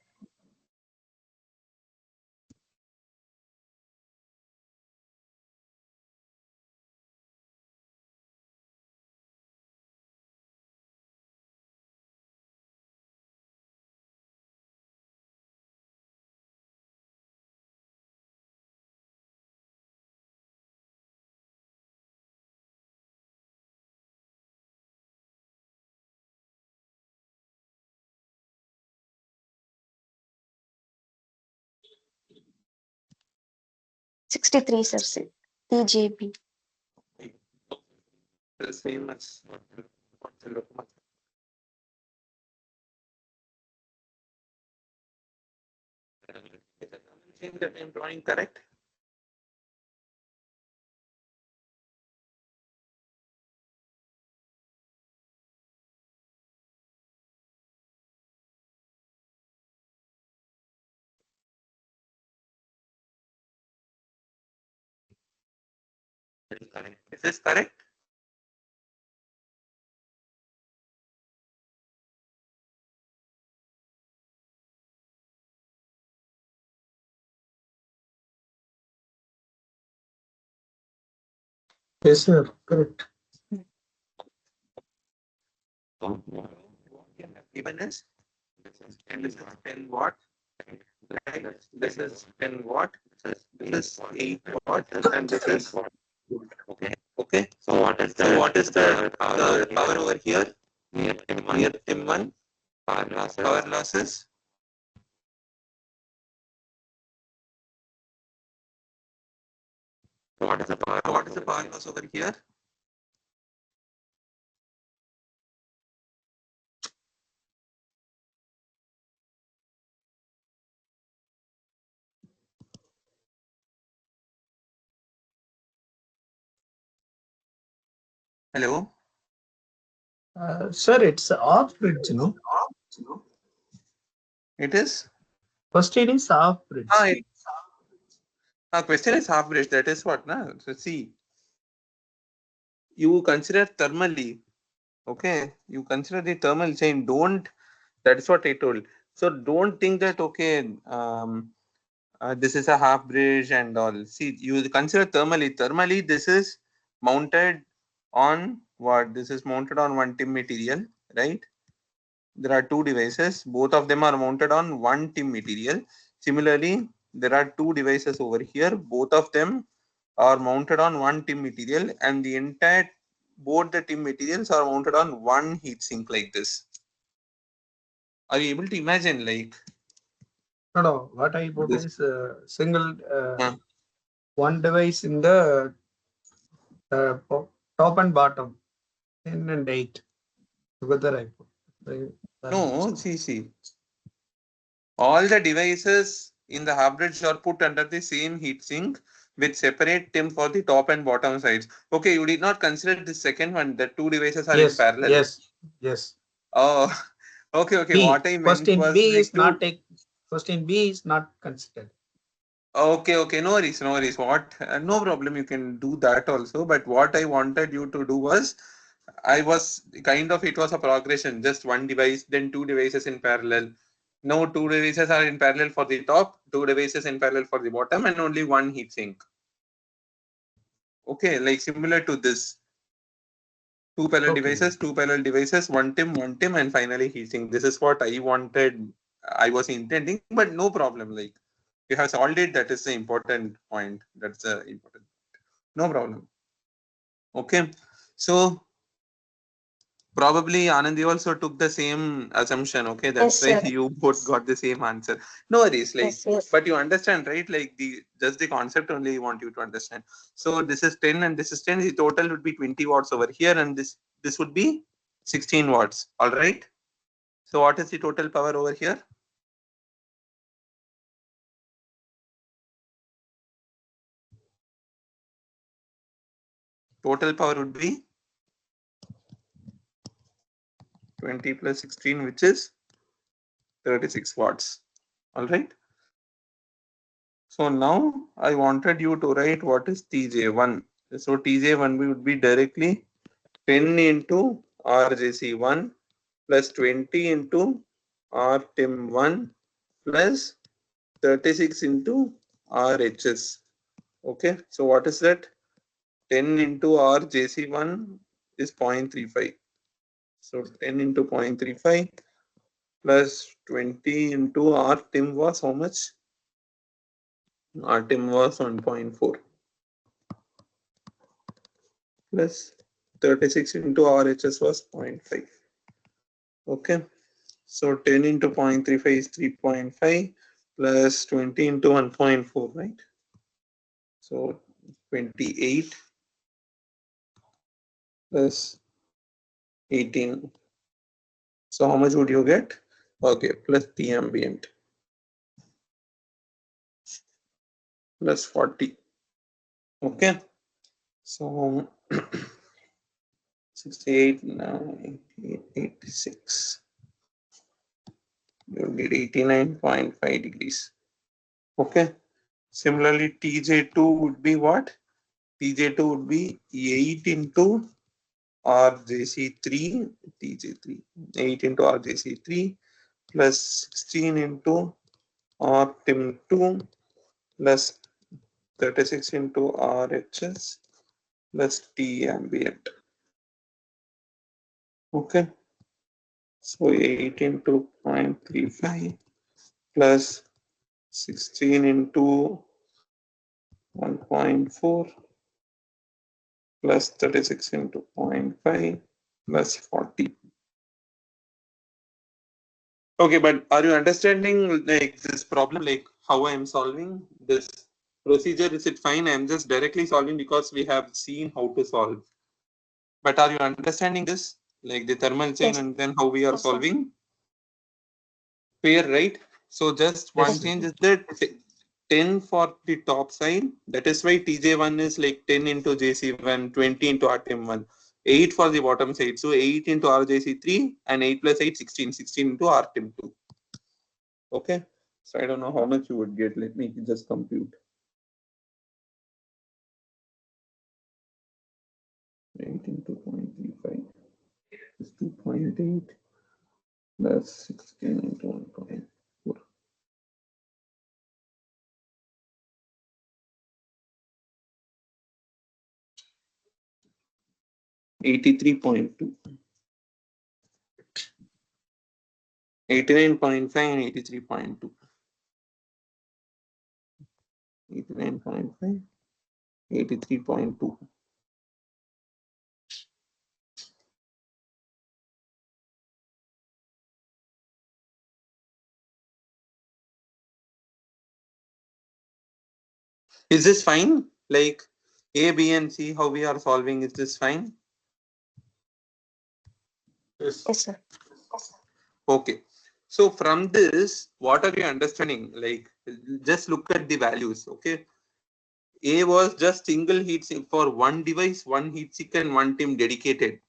63, sir. TJB. The same as what the look much. Is the thing that I'm drawing correct? Correct. Is this correct? Yes, sir. Correct. So what you have given is this is 10 watt, right? This is 10 watt, this is 8 watt, and this is what? Okay. Okay. So what is the power over here? Near M1 power losses. What is the power? What is the power loss over here? Hello. Sir, it's off bridge, no? It is. First it is off bridge. It, question is half bridge. That is what, na? So see, you consider thermally. Okay, you consider the thermal chain. Don't. That is what I told. So don't think that okay. This is a half bridge and all. See, you consider thermally. Thermally, this is mounted on what? This is mounted on one TIM material, right? There are two devices. Both of them are mounted on one TIM material. Similarly, there are two devices over here. Both of them are mounted on one TIM material, and the entire both the TIM materials are mounted on one heat sink like this. Are you able to imagine like No. What I put this? is single Uh, one device in the top and bottom, 10 and 8. Together I put. no, see. All the devices in the half bridge are put under the same heat sink with separate TIM for the top and bottom sides. Okay, you did not consider the second one. The two devices are in Yes, parallel. yes. Oh, okay. B. What I First meant in was B like is to. not take. First in B is not considered. Okay. No worries. What? No problem. You can do that also. But what I wanted you to do was, I was kind of, it was a progression. Just one device, then two devices in parallel. No, two devices are in parallel for the top, two devices in parallel for the bottom, and only one heat sink. Okay, like similar to this. Okay. Two parallel devices, one TIM, and finally heatsink. This is what I wanted. I was intending, but no problem. Like you have solved it. That is the important point. That's the important. No problem. Okay. So probably Anand, you also took the same assumption. Okay, Yes, that's why sir. you both got the same answer. No worries. Like, Yes. but you understand, right? Like the just the concept only want you to understand. So this is 10 and this is 10. The total would be 20 watts over here, and this would be 16 watts. All right. So what is the total power over here? Total power would be 20 plus 16, which is 36 watts. All right. So now I wanted you to write what is TJ1. So TJ1 would be directly 10 into RJC1 plus 20 into RTIM1 plus 36 into RHS. Okay, so what is that? 10 into RJC1 is 0.35. So 10 into 0.35 plus 20 into RTIM was how much? RTIM was 1.4 plus 36 into RHS was 0.5. Okay, so 10 into 0.35 is 3.5 plus 20 into 1.4, right? So 28 plus 18. So how much would you get? Okay, plus the ambient plus 40. Okay, so 68, 86. You get 89.5 degrees. Okay. Similarly, TJ2 would be what? TJ2 would be 8 into RJC3, TJ3, 8 into RJC3 plus 16 into RTIM2 plus 36 into RHS plus T ambient. Okay. So 8 into 0.35 plus 16 into 1.4 plus 36 into 0.5 plus 40. Okay, but are you understanding like this problem, like how I am solving this procedure? Is it fine? I am just directly solving because we have seen how to solve. But are you understanding this, like the thermal chain Yes. and then how we are Yes, sir. solving? Fair, right? So just one Yes, sir. change is that 10 for the top side. That is why TJ1 is like 10 into JC1, 20 into RTM1, 8 for the bottom side. So 8 into RJC3 and 8 plus 8, 16, 16 into RTM2. Okay. So I don't know how much you would get. Let me just compute. 8 into 0.35 is 2.8 plus 16 into 1.4. 83.2. 89.5 and 83.2. 89.5, 83.2. Is this fine? Like A, B, and C, how we are solving, is this fine? Yes. Yes, sir. Okay. So from this, what are you understanding? Like just look at the values. Okay. A was just single heat sink for one device, one heat sink, and one team dedicated.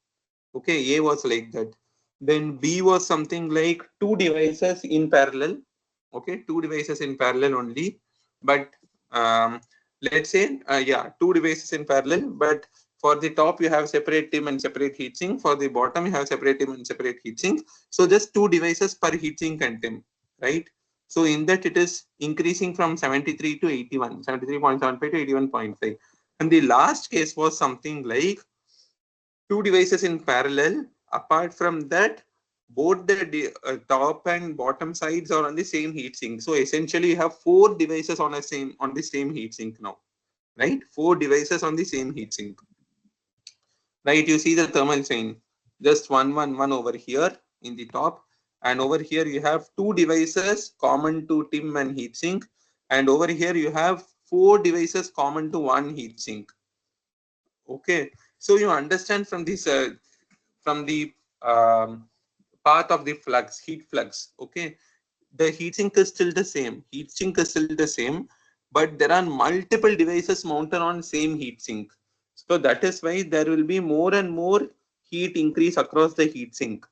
Okay, A was like that. Then B was something like two devices in parallel. Okay, two devices in parallel only. But let's say, yeah, two devices in parallel. But for the top, you have separate team and separate heatsink. For the bottom, you have separate team and separate heatsink. So just two devices per heatsink and team, right? So in that, it is increasing from 73 to 81, 73.75 to 81.5. And the last case was something like two devices in parallel. Apart from that, both the top and bottom sides are on the same heatsink. So essentially, you have four devices on the same heatsink now, right? Four devices on the same heatsink, right? You see the thermal chain, just one over here in the top, and over here you have two devices common to TIM and heatsink, and over here you have four devices common to one heatsink. Okay, so you understand from this from the path of the flux, heat flux. Okay, the heat sink is still the same. Heat sink is still the same, but there are multiple devices mounted on same heat sink. So that is why there will be more and more heat increase across the heat sink.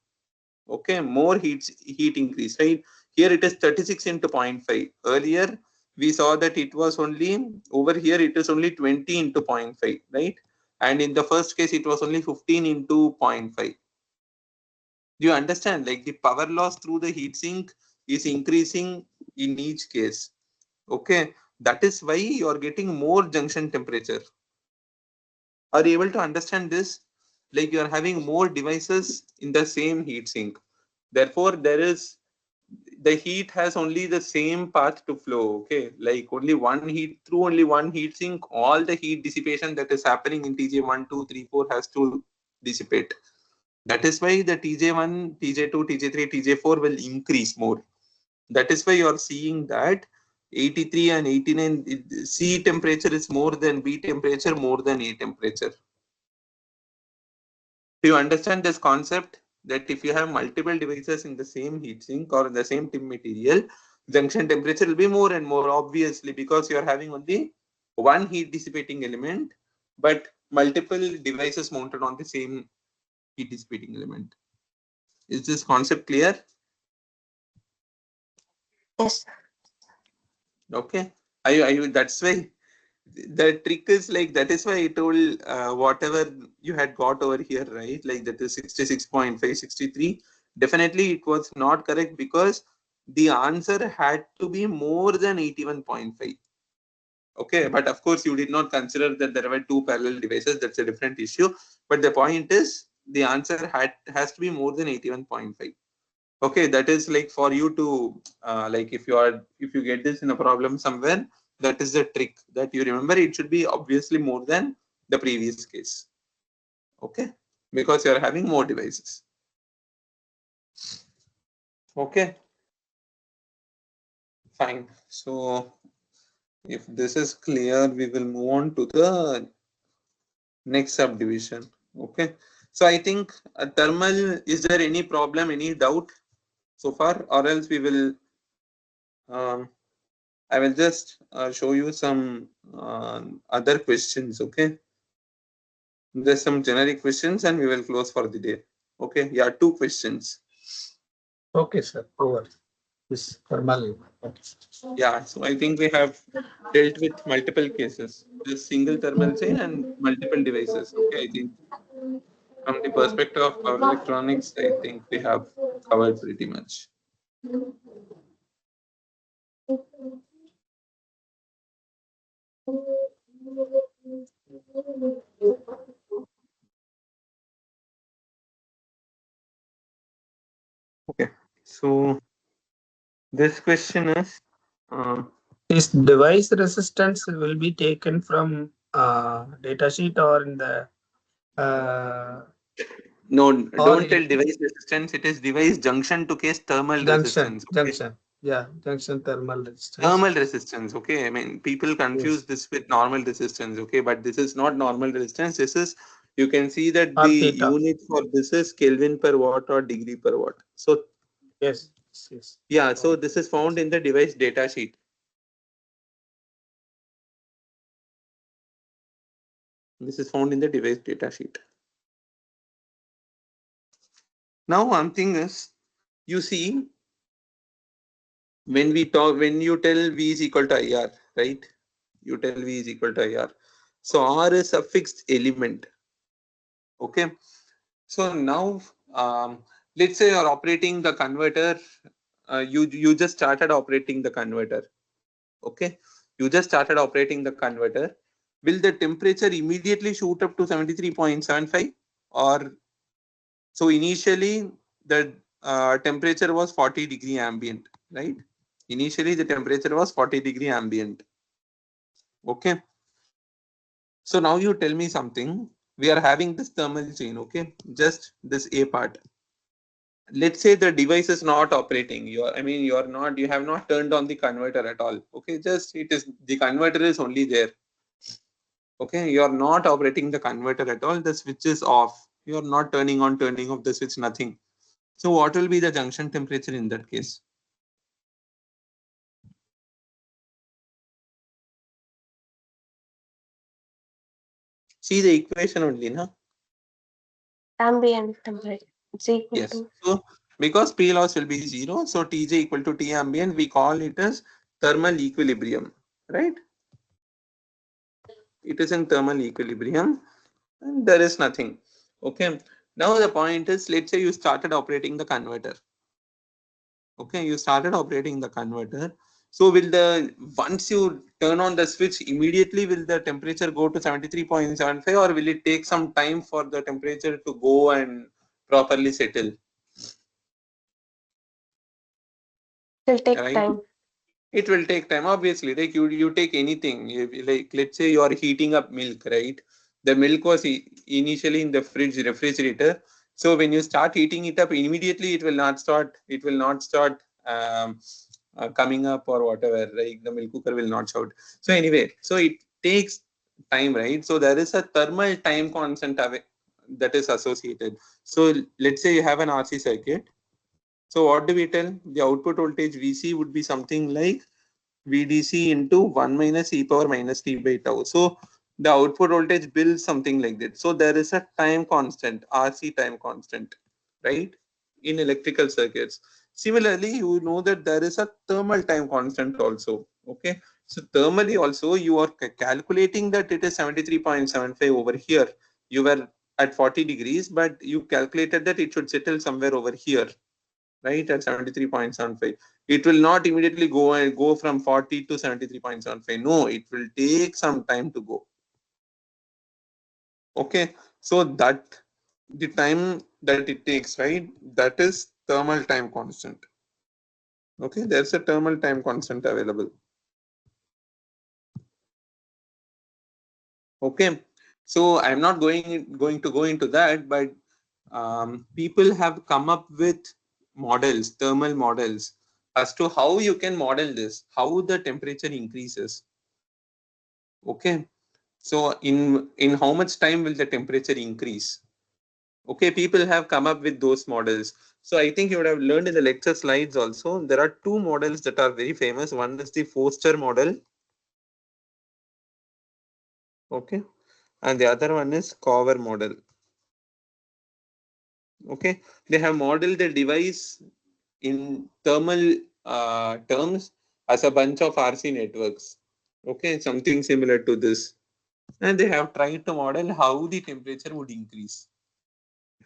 Okay, more heat increase, right? Here it is 36 into 0.5. Earlier we saw that it was only over here, it is only 20 into 0.5, right? And in the first case, it was only 15 into 0.5. Do you understand? Like the power loss through the heat sink is increasing in each case. Okay. That is why you are getting more junction temperature. Are you able to understand this? Like you are having more devices in the same heat sink. Therefore, the heat has only the same path to flow. Okay. Like only one heat through only one heat sink, all the heat dissipation that is happening in TJ1, 2, 3, 4 has to dissipate. That is why the TJ1, TJ2, TJ3, TJ4 will increase more. That is why you are seeing that 83 and 89 C temperature is more than B temperature, more than A temperature. Do you understand this concept? That if you have multiple devices in the same heat sink or in the same tip material, junction temperature will be more and more, obviously, because you are having only one heat dissipating element, but multiple devices mounted on the same heat dissipating element. Is this concept clear? Yes. Okay. That's why the trick is like, that is why I told whatever you had got over here, right? Like that is 66.5, 63. Definitely it was not correct because the answer had to be more than 81.5. Okay. But of course, you did not consider that there were two parallel devices. That's a different issue. But the point is, the answer has to be more than 81.5. Okay, that is like for you to like if you get this in a problem somewhere, that is the trick that you remember. It should be obviously more than the previous case. Okay, because you are having more devices. Okay, fine. So if this is clear, we will move on to the next subdivision. Okay, so I think thermal, is there any problem, any doubt so far, or else we will um, I will just show you some other questions. Okay, there's some generic questions and we will close for the day. Okay, yeah, two questions. Okay, sir. Over. This thermal. Yeah, so I think we have dealt with multiple cases, this single thermal chain and multiple devices. Okay, I think from the perspective of power electronics, I think we have covered pretty much. Okay, so this question is This device resistance will be taken from data sheet or in the no, or don't tell device resistance, it is device junction to case thermal junction resistance. Okay, junction. Yeah, junction thermal resistance. thermal resistance. Okay, I mean people confuse Yes. this with normal resistance. Okay, but this is not normal resistance. This is, you can see that Or the theta. unit for this is Kelvin per watt or degree per watt. So Yes. Yes. yeah, so this is found in the device data sheet. This is found in the device data sheet. Now one thing is, you see, when you tell V is equal to IR, right? You tell V is equal to IR. So R is a fixed element. Okay. So now, let's say you're operating the converter. You just started operating the converter. Okay, you just started operating the converter. Will the temperature immediately shoot up to 73.75? Or so initially the temperature was 40-degree ambient, right? Initially the temperature was 40-degree ambient. Okay. So now you tell me something. We are having this thermal chain. Okay, just this A part. Let's say the device is not operating, you have not turned on the converter at all. Okay, just it is, the converter is only there. Okay, you are not operating the converter at all, the switch is off, you are not turning on, turning off the switch, nothing. So what will be the junction temperature in that case? See the equation only, na? Ambient temperature. It's equal Yes, to so because P loss will be 0, so Tj equal to T ambient, we call it as thermal equilibrium, right? It is in thermal equilibrium and there is nothing. Okay. Now the point is, let's say you started operating the converter. Okay, you started operating the converter. So will the once you turn on the switch, immediately will the temperature go to 73.75, or will it take some time for the temperature to go and properly settle? It'll take Right? time. It will take time, obviously. Like you take anything. Like let's say you are heating up milk, right? The milk was initially in the fridge refrigerator. So when you start heating it up, immediately it will not start. It will not start coming up or whatever. Like the milk cooker will not shout. So anyway, so it takes time, right? So there is a thermal time constant that is associated. So let's say you have an RC circuit. So what do we tell? The output voltage VC would be something like VDC into 1 minus e power minus t by tau. So the output voltage builds something like that. So there is a time constant, RC time constant, right? In electrical circuits. Similarly, you know that there is a thermal time constant also. Okay. So thermally also you are calculating that it is 73.75 over here. You were at 40 degrees, but you calculated that it should settle somewhere over here, right, at 73.75. It will not immediately go from 40 to 73.75. No, it will take some time to go. Okay, so that the time that it takes, right, that is thermal time constant. Okay, there's a thermal time constant available. Okay, so I'm not going to go into that, but people have come up with models, thermal models, as to how you can model this, how the temperature increases. Okay, so in how much time will the temperature increase? Okay, people have come up with those models. So I think you would have learned in the lecture slides also. There are two models that are very famous. One is the Foster model. Okay, and the other one is Cover model. Okay, they have modeled the device in thermal terms as a bunch of RC networks. Okay, something similar to this. And they have tried to model how the temperature would increase.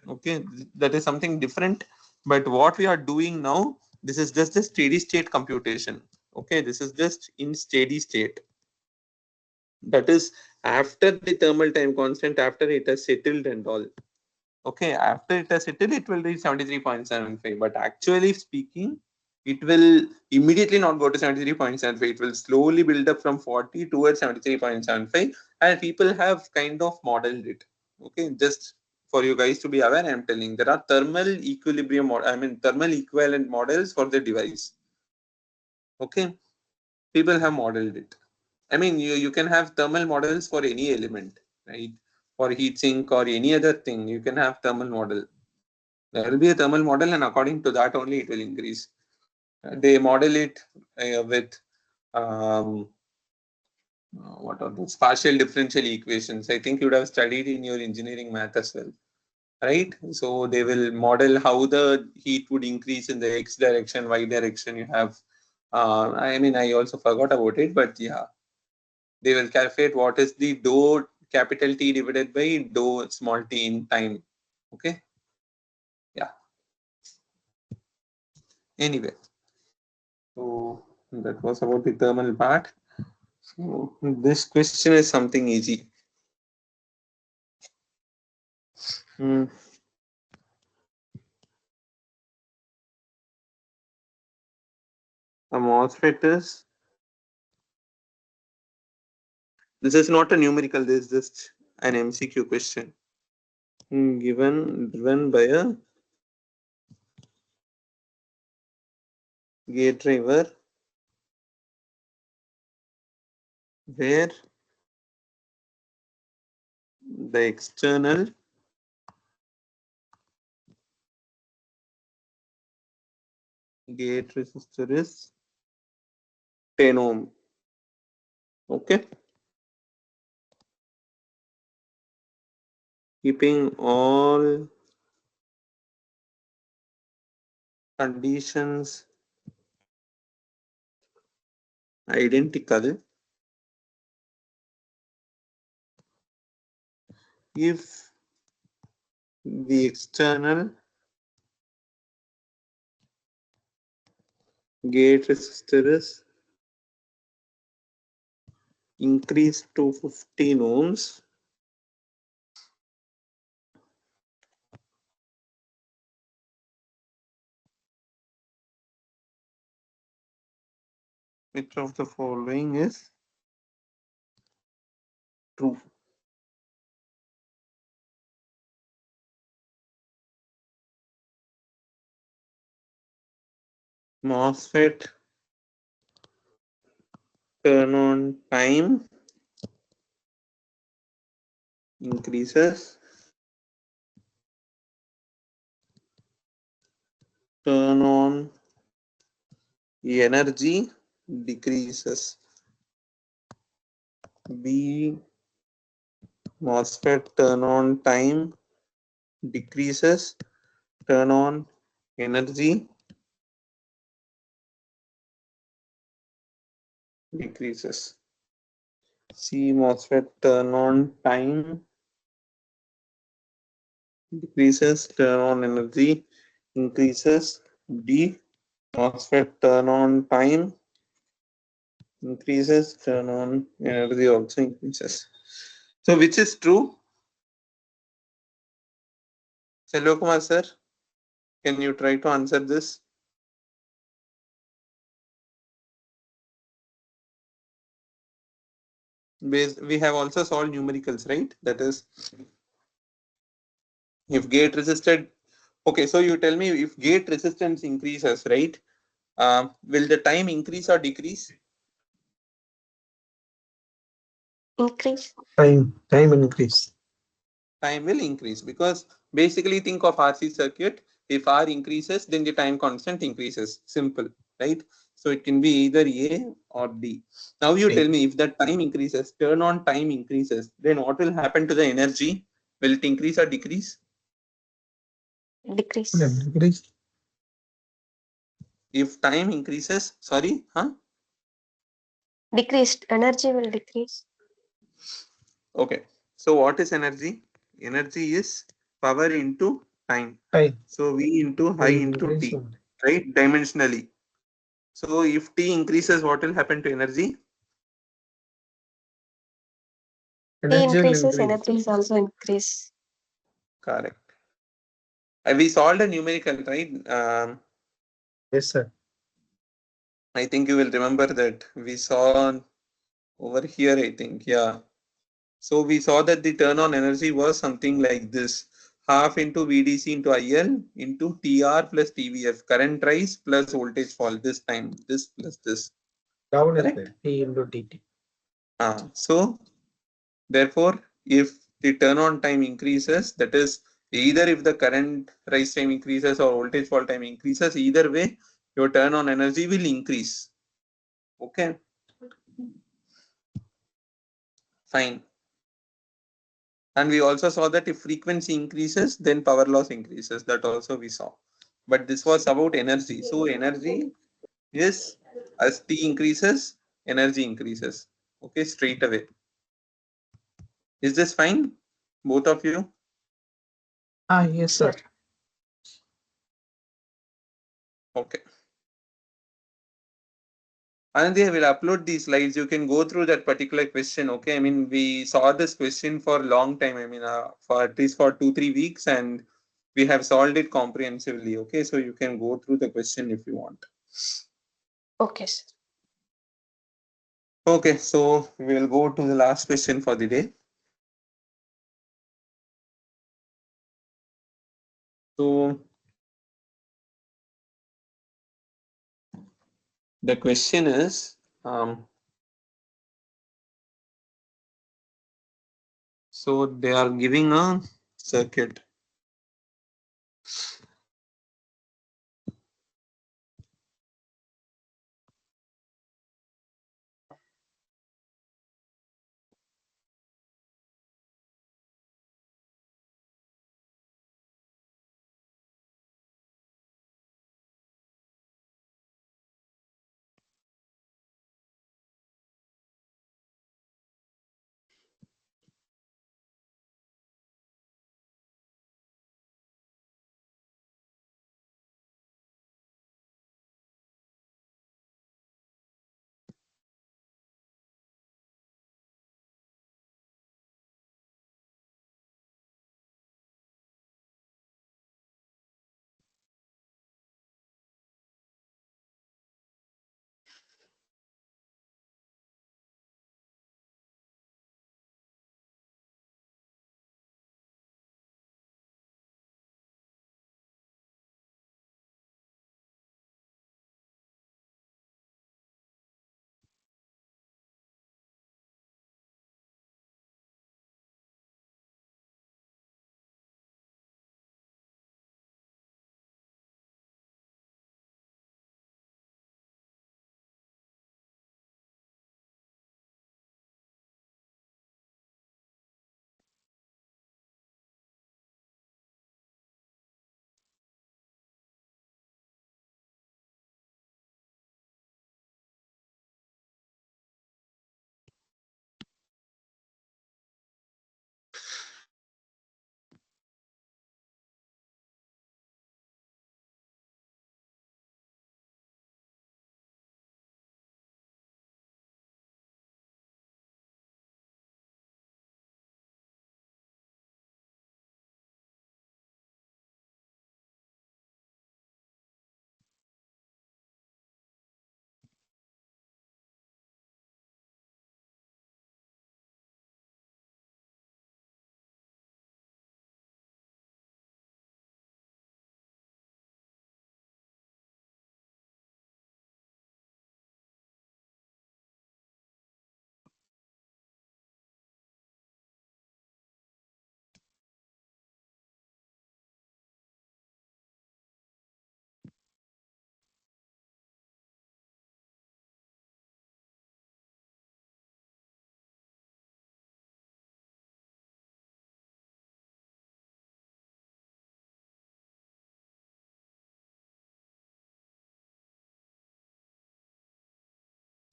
Okay, that is something different. But what we are doing now, this is just a steady state computation. Okay, this is just in steady state. That is after the thermal time constant, after it has settled and all. Okay, after it has settled, it will reach 73.75. But actually speaking, it will immediately not go to 73.75. It will slowly build up from 40 towards 73.75. And people have kind of modeled it. Okay, just for you guys to be aware, I'm telling there are thermal equilibrium, thermal equivalent models for the device. Okay, people have modeled it. I mean, you can have thermal models for any element, right? For heat sink or any other thing, you can have thermal model. There will be a thermal model, and according to that only it will increase. They model it with um, what are those partial differential equations. I think you would have studied in your engineering math as well, right? So they will model how the heat would increase in the x direction, y direction. You have, I mean, I also forgot about it, but yeah, they will calculate what is the dou capital T divided by dou small t in time. Okay, yeah. Anyway, so that was about the thermal part. So this question is something easy. Hmm. A MOSFET is, this is not a numerical, this is just an MCQ question. Given driven by a gate driver where the external gate resistor is 10 ohm. Okay, keeping all conditions identical if the external gate resistor is increased to 15 ohms which of the following is true. MOSFET turn on time increases, turn on energy decreases. B, MOSFET turn on time decreases, turn on energy decreases. C, MOSFET turn on time decreases, turn on energy increases. D, MOSFET turn on time increases, turn on energy also increases. So which is true? Selvakumar sir, can you try to answer this? We have also solved numericals, right? That is, if gate resisted, okay, so you tell me if gate resistance increases, right? Will the time increase or decrease? Increase. Time increase. Time will increase because basically think of RC circuit. If R increases, then the time constant increases. Simple, right? So it can be either A or D. Now you tell me if the time increases, turn on time increases, then what will happen to the energy? Will it increase or decrease? Decrease. Decrease. If time increases, sorry, huh? Decreased. Energy will decrease. Okay. So what is energy? Energy is power into time. Time. So V into I into T, right? Dimensionally. So if T increases, what will happen to energy? T Energy will increases, increase. energy is also increase. Correct. We solved a numerical, right? Yes, sir. I think you will remember that we saw over here, I think, yeah. So we saw that the turn on energy was something like this. Half into VDC into IL into TR plus TVF. Current rise plus voltage fall this time. This plus this. Down is Correct? there. T into dt. So therefore, if the turn on time increases, that is either if the current rise time increases or voltage fall time increases, either way, your turn on energy will increase. Okay, fine. And we also saw that if frequency increases, then power loss increases. That also we saw. But this was about energy. So energy is as T increases, energy increases. Okay, straight away. Is this fine? Both of you? Yes, sir. Okay. Anandya will upload these slides. You can go through that particular question. Okay. I mean, we saw this question for a long time. I mean, for at least for 2-3 weeks, and we have solved it comprehensively. Okay. So you can go through the question if you want. Okay, sir. Okay. So we will go to the last question for the day. So the question is, so they are giving a circuit.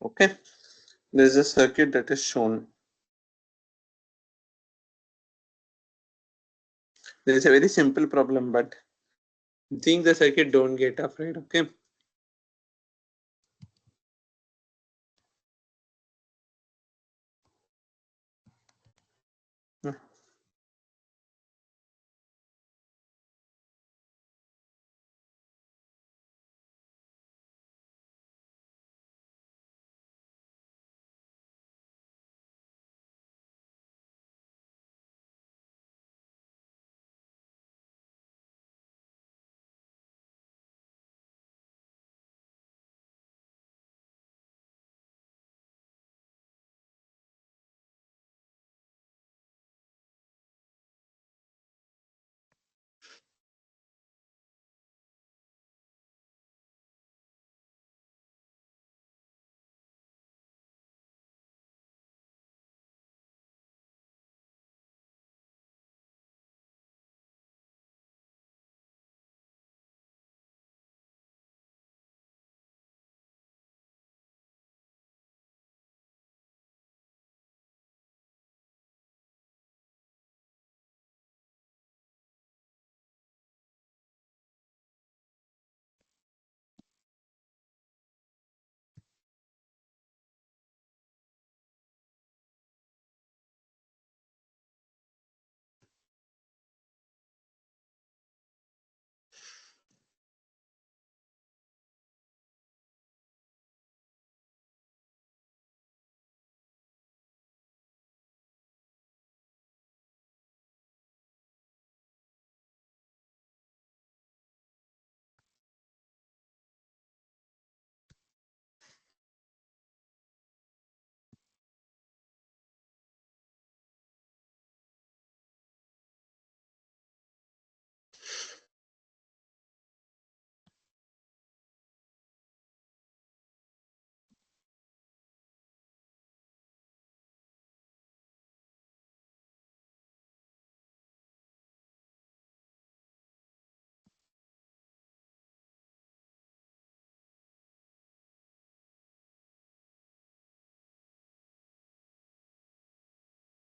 Okay, there is a circuit that is shown. There is a very simple problem, but seeing the circuit, don't get afraid. Okay.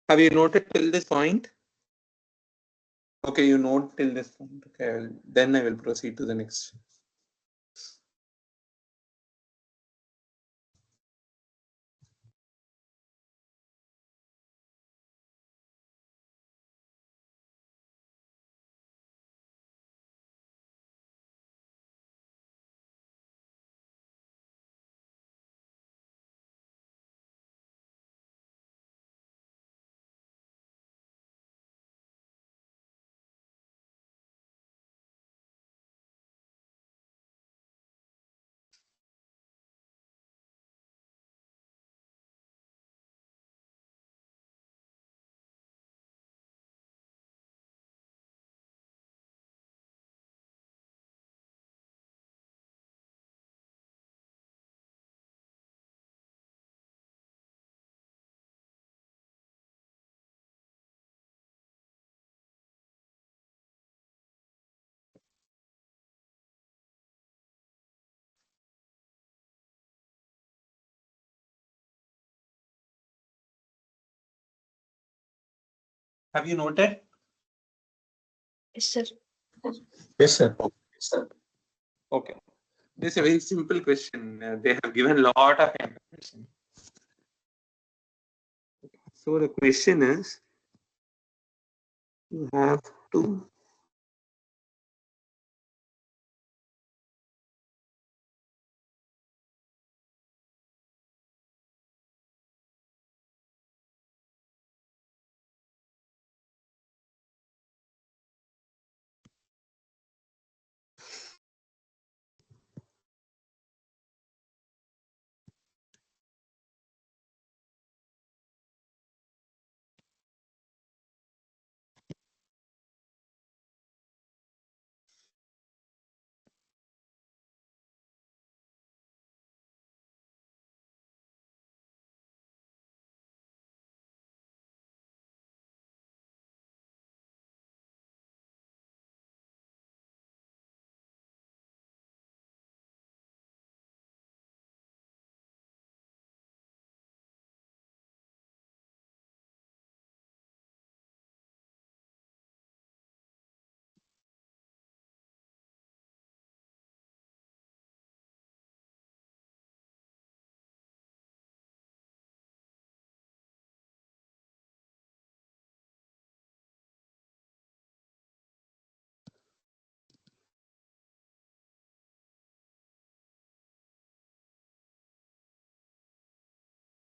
Have you noted till this point? Okay, you note till this point. Okay, then I will proceed to the next. Have you noted? Yes, sir. Yes, sir. Okay. This is a very simple question. They have given a lot of information. So the question is, you have to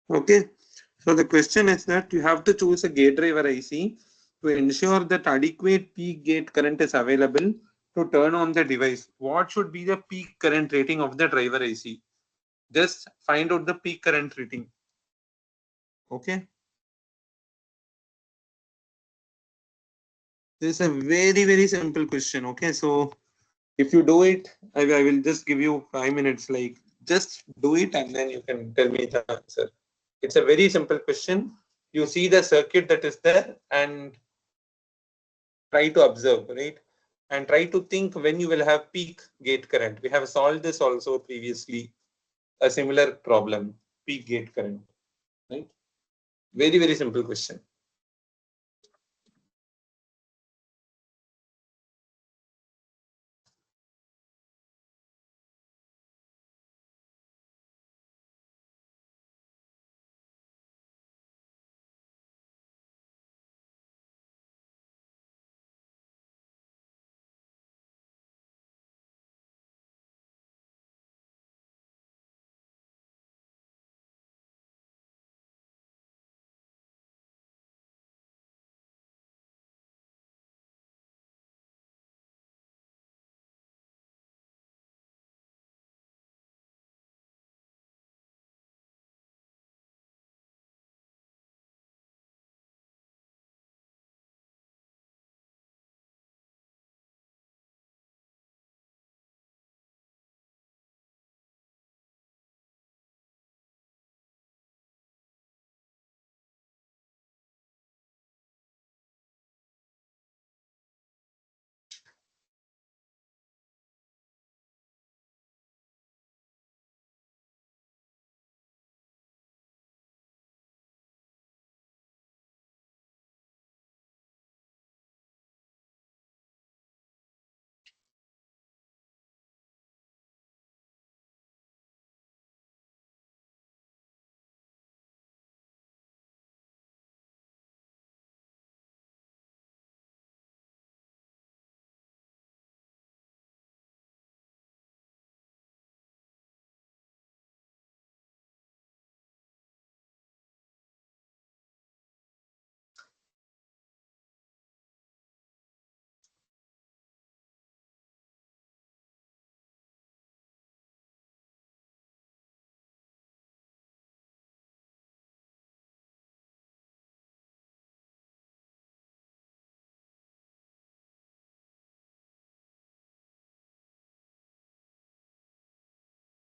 Okay. So the question is that you have to choose a gate driver IC to ensure that adequate peak gate current is available to turn on the device. What should be the peak current rating of the driver IC? Just find out the peak current rating. Okay. This is a very simple question. Okay. So if you do it, I will just give you 5 minutes. Like just do it and then you can tell me the answer. It's a very simple question. You see the circuit that is there and try to observe, right? And try to think when you will have peak gate current. We have solved this also previously, a similar problem, peak gate current, right? Very simple question.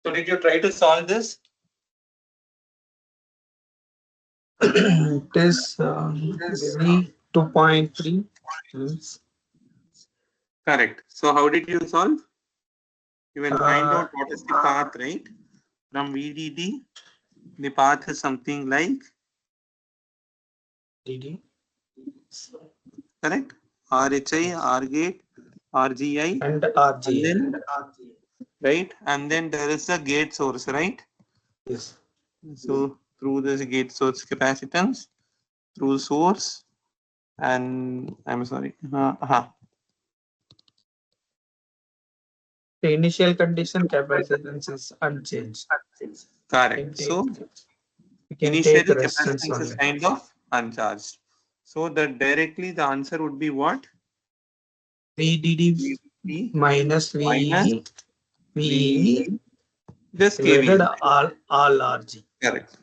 So did you try to solve this? It is maybe 2.3. Yes. Correct. So how did you solve? You will find Uh, out what is the path, right? From VDD, the path is something like, DD correct? RHI, R gate, RGI, and and RGA. then, right? And then there is a gate source, right? Yes. So through this gate source capacitance, through source, and I'm sorry, The initial condition capacitance is unchanged. We correct. can take, So we can take initially resistance capacitance is only. kind of uncharged. So that directly the answer would be what? VDD VDD minus minus VE, VE VE, just divided KV. all RG. Correct.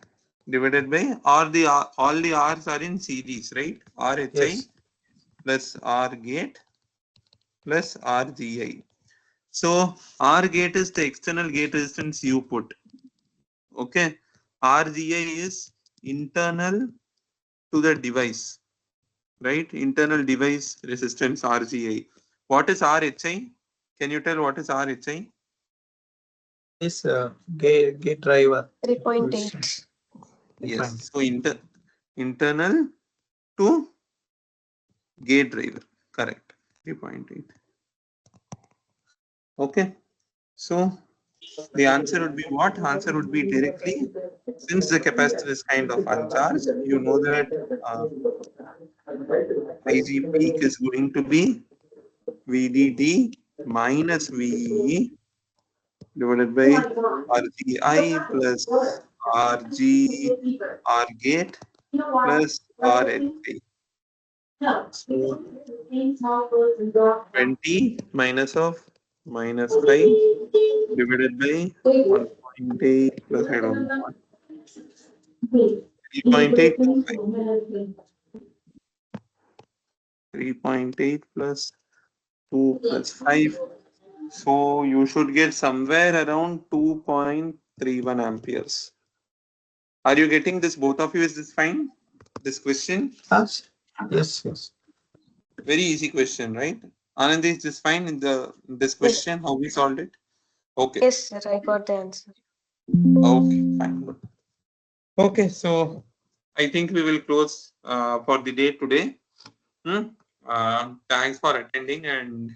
Divided by, or the all the R's are in series, right? RHI Yes. plus R gate plus RGI. So R gate is the external gate resistance you put. Okay. RGI is internal to the device, right? Internal device resistance RGI. What is RHI? Can you tell what is RHI? This gate driver 3.8. Yes. different. So internal to gate driver. Correct. 3.8. Okay. So the answer would be what? Answer would be directly, since the capacitor is kind of uncharged, you know that IG peak is going to be VDD minus VE divided by RGI plus Rg R gate plus Rh3. So 20 minus of minus 5 divided by 1.8 plus I don't know 3.825. 3.8 plus 2 plus 5. So you should get somewhere around 2.31 amperes. Are you getting this? Both of you, is this fine? This question? Yes. Yes. Yes. Very easy question, right? Anand, is this fine in this Yes. question? How we solved it? Okay. Yes, sir. I got the answer. Okay, fine. Good. Okay, so I think we will close for the day today. Thanks for attending, and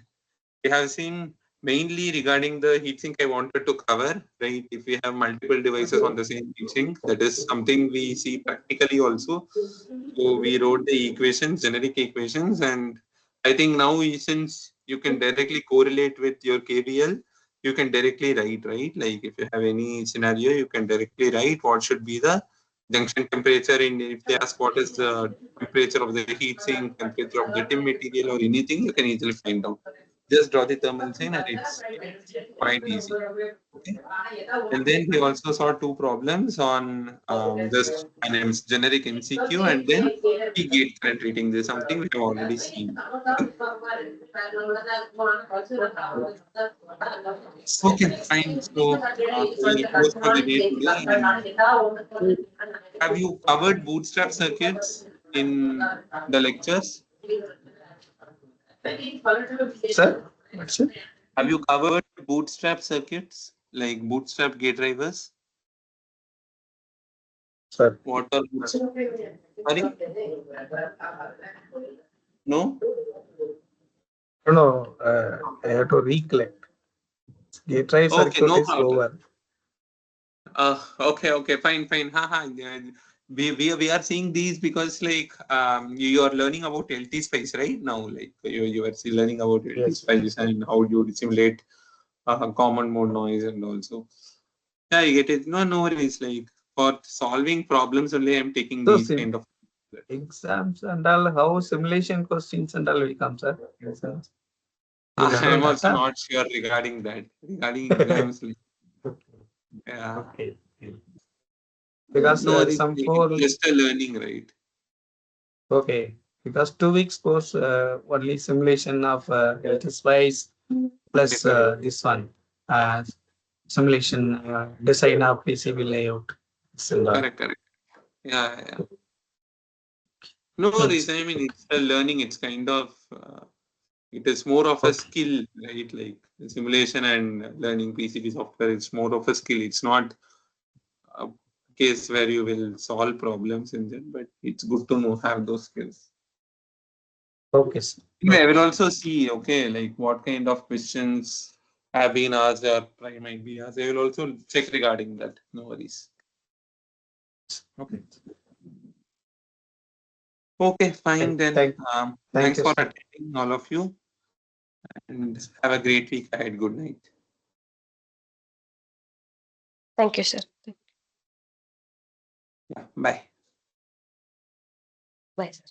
we have seen mainly regarding the heatsink I wanted to cover, right? If we have multiple devices on the same heatsink, that is something we see practically also. So we wrote the equations, generic equations, and I think now since you can directly correlate with your KVL, you can directly write, right? Like if you have any scenario, you can directly write what should be the junction temperature. In if they ask what is the temperature of the heat sink, temperature of the TIM material, or anything, you can easily find out. Just draw the thermal chain, and it's quite easy. Okay. And then we also saw two problems on just an generic MCQ and then P gate current reading. This is something we have already seen. Okay, fine. So we'll close for the day today. And have you covered bootstrap circuits in the lectures? Sir, what's it? Have you covered bootstrap circuits like bootstrap gate drivers? Sir. What are bootstrap? Sorry? No? No, I have to recollect. Gate drive Okay, circuit no is problem. over. Okay, fine. Haha. Yeah, we are seeing these because like you are learning about LT spice right now. Like you are still learning about LT Yes. spice and how you simulate common mode noise and also. Yeah, I get it. No worries. Like for solving problems only, I'm taking So these kind of. exams and all, how simulation questions and all will come, sir? Exams. You general I'm also data? not sure regarding that. Regarding exams, like, yeah. Okay. Because No worries. some It's four, just a learning, right? okay, because 2 weeks course only simulation of spice plus Correct. this one uh, simulation design of PCB layout. So, Correct. Yeah. No worries. I mean, it's a learning. It's kind of, it is more of a okay. skill, right? Like simulation and learning PCB software, it's more of a skill. It's not a case where you will solve problems in them, but it's good to know, have those skills. Okay, sir. Anyway, I will also see, okay, like what kind of questions have been asked or try might be asked. I will also check regarding that. No worries. Okay. Okay, fine then. Thank Thanks you, for sir. attending, all of you, and have a great week ahead. Good night. Thank you, sir. Yeah, bye. Bye, sir.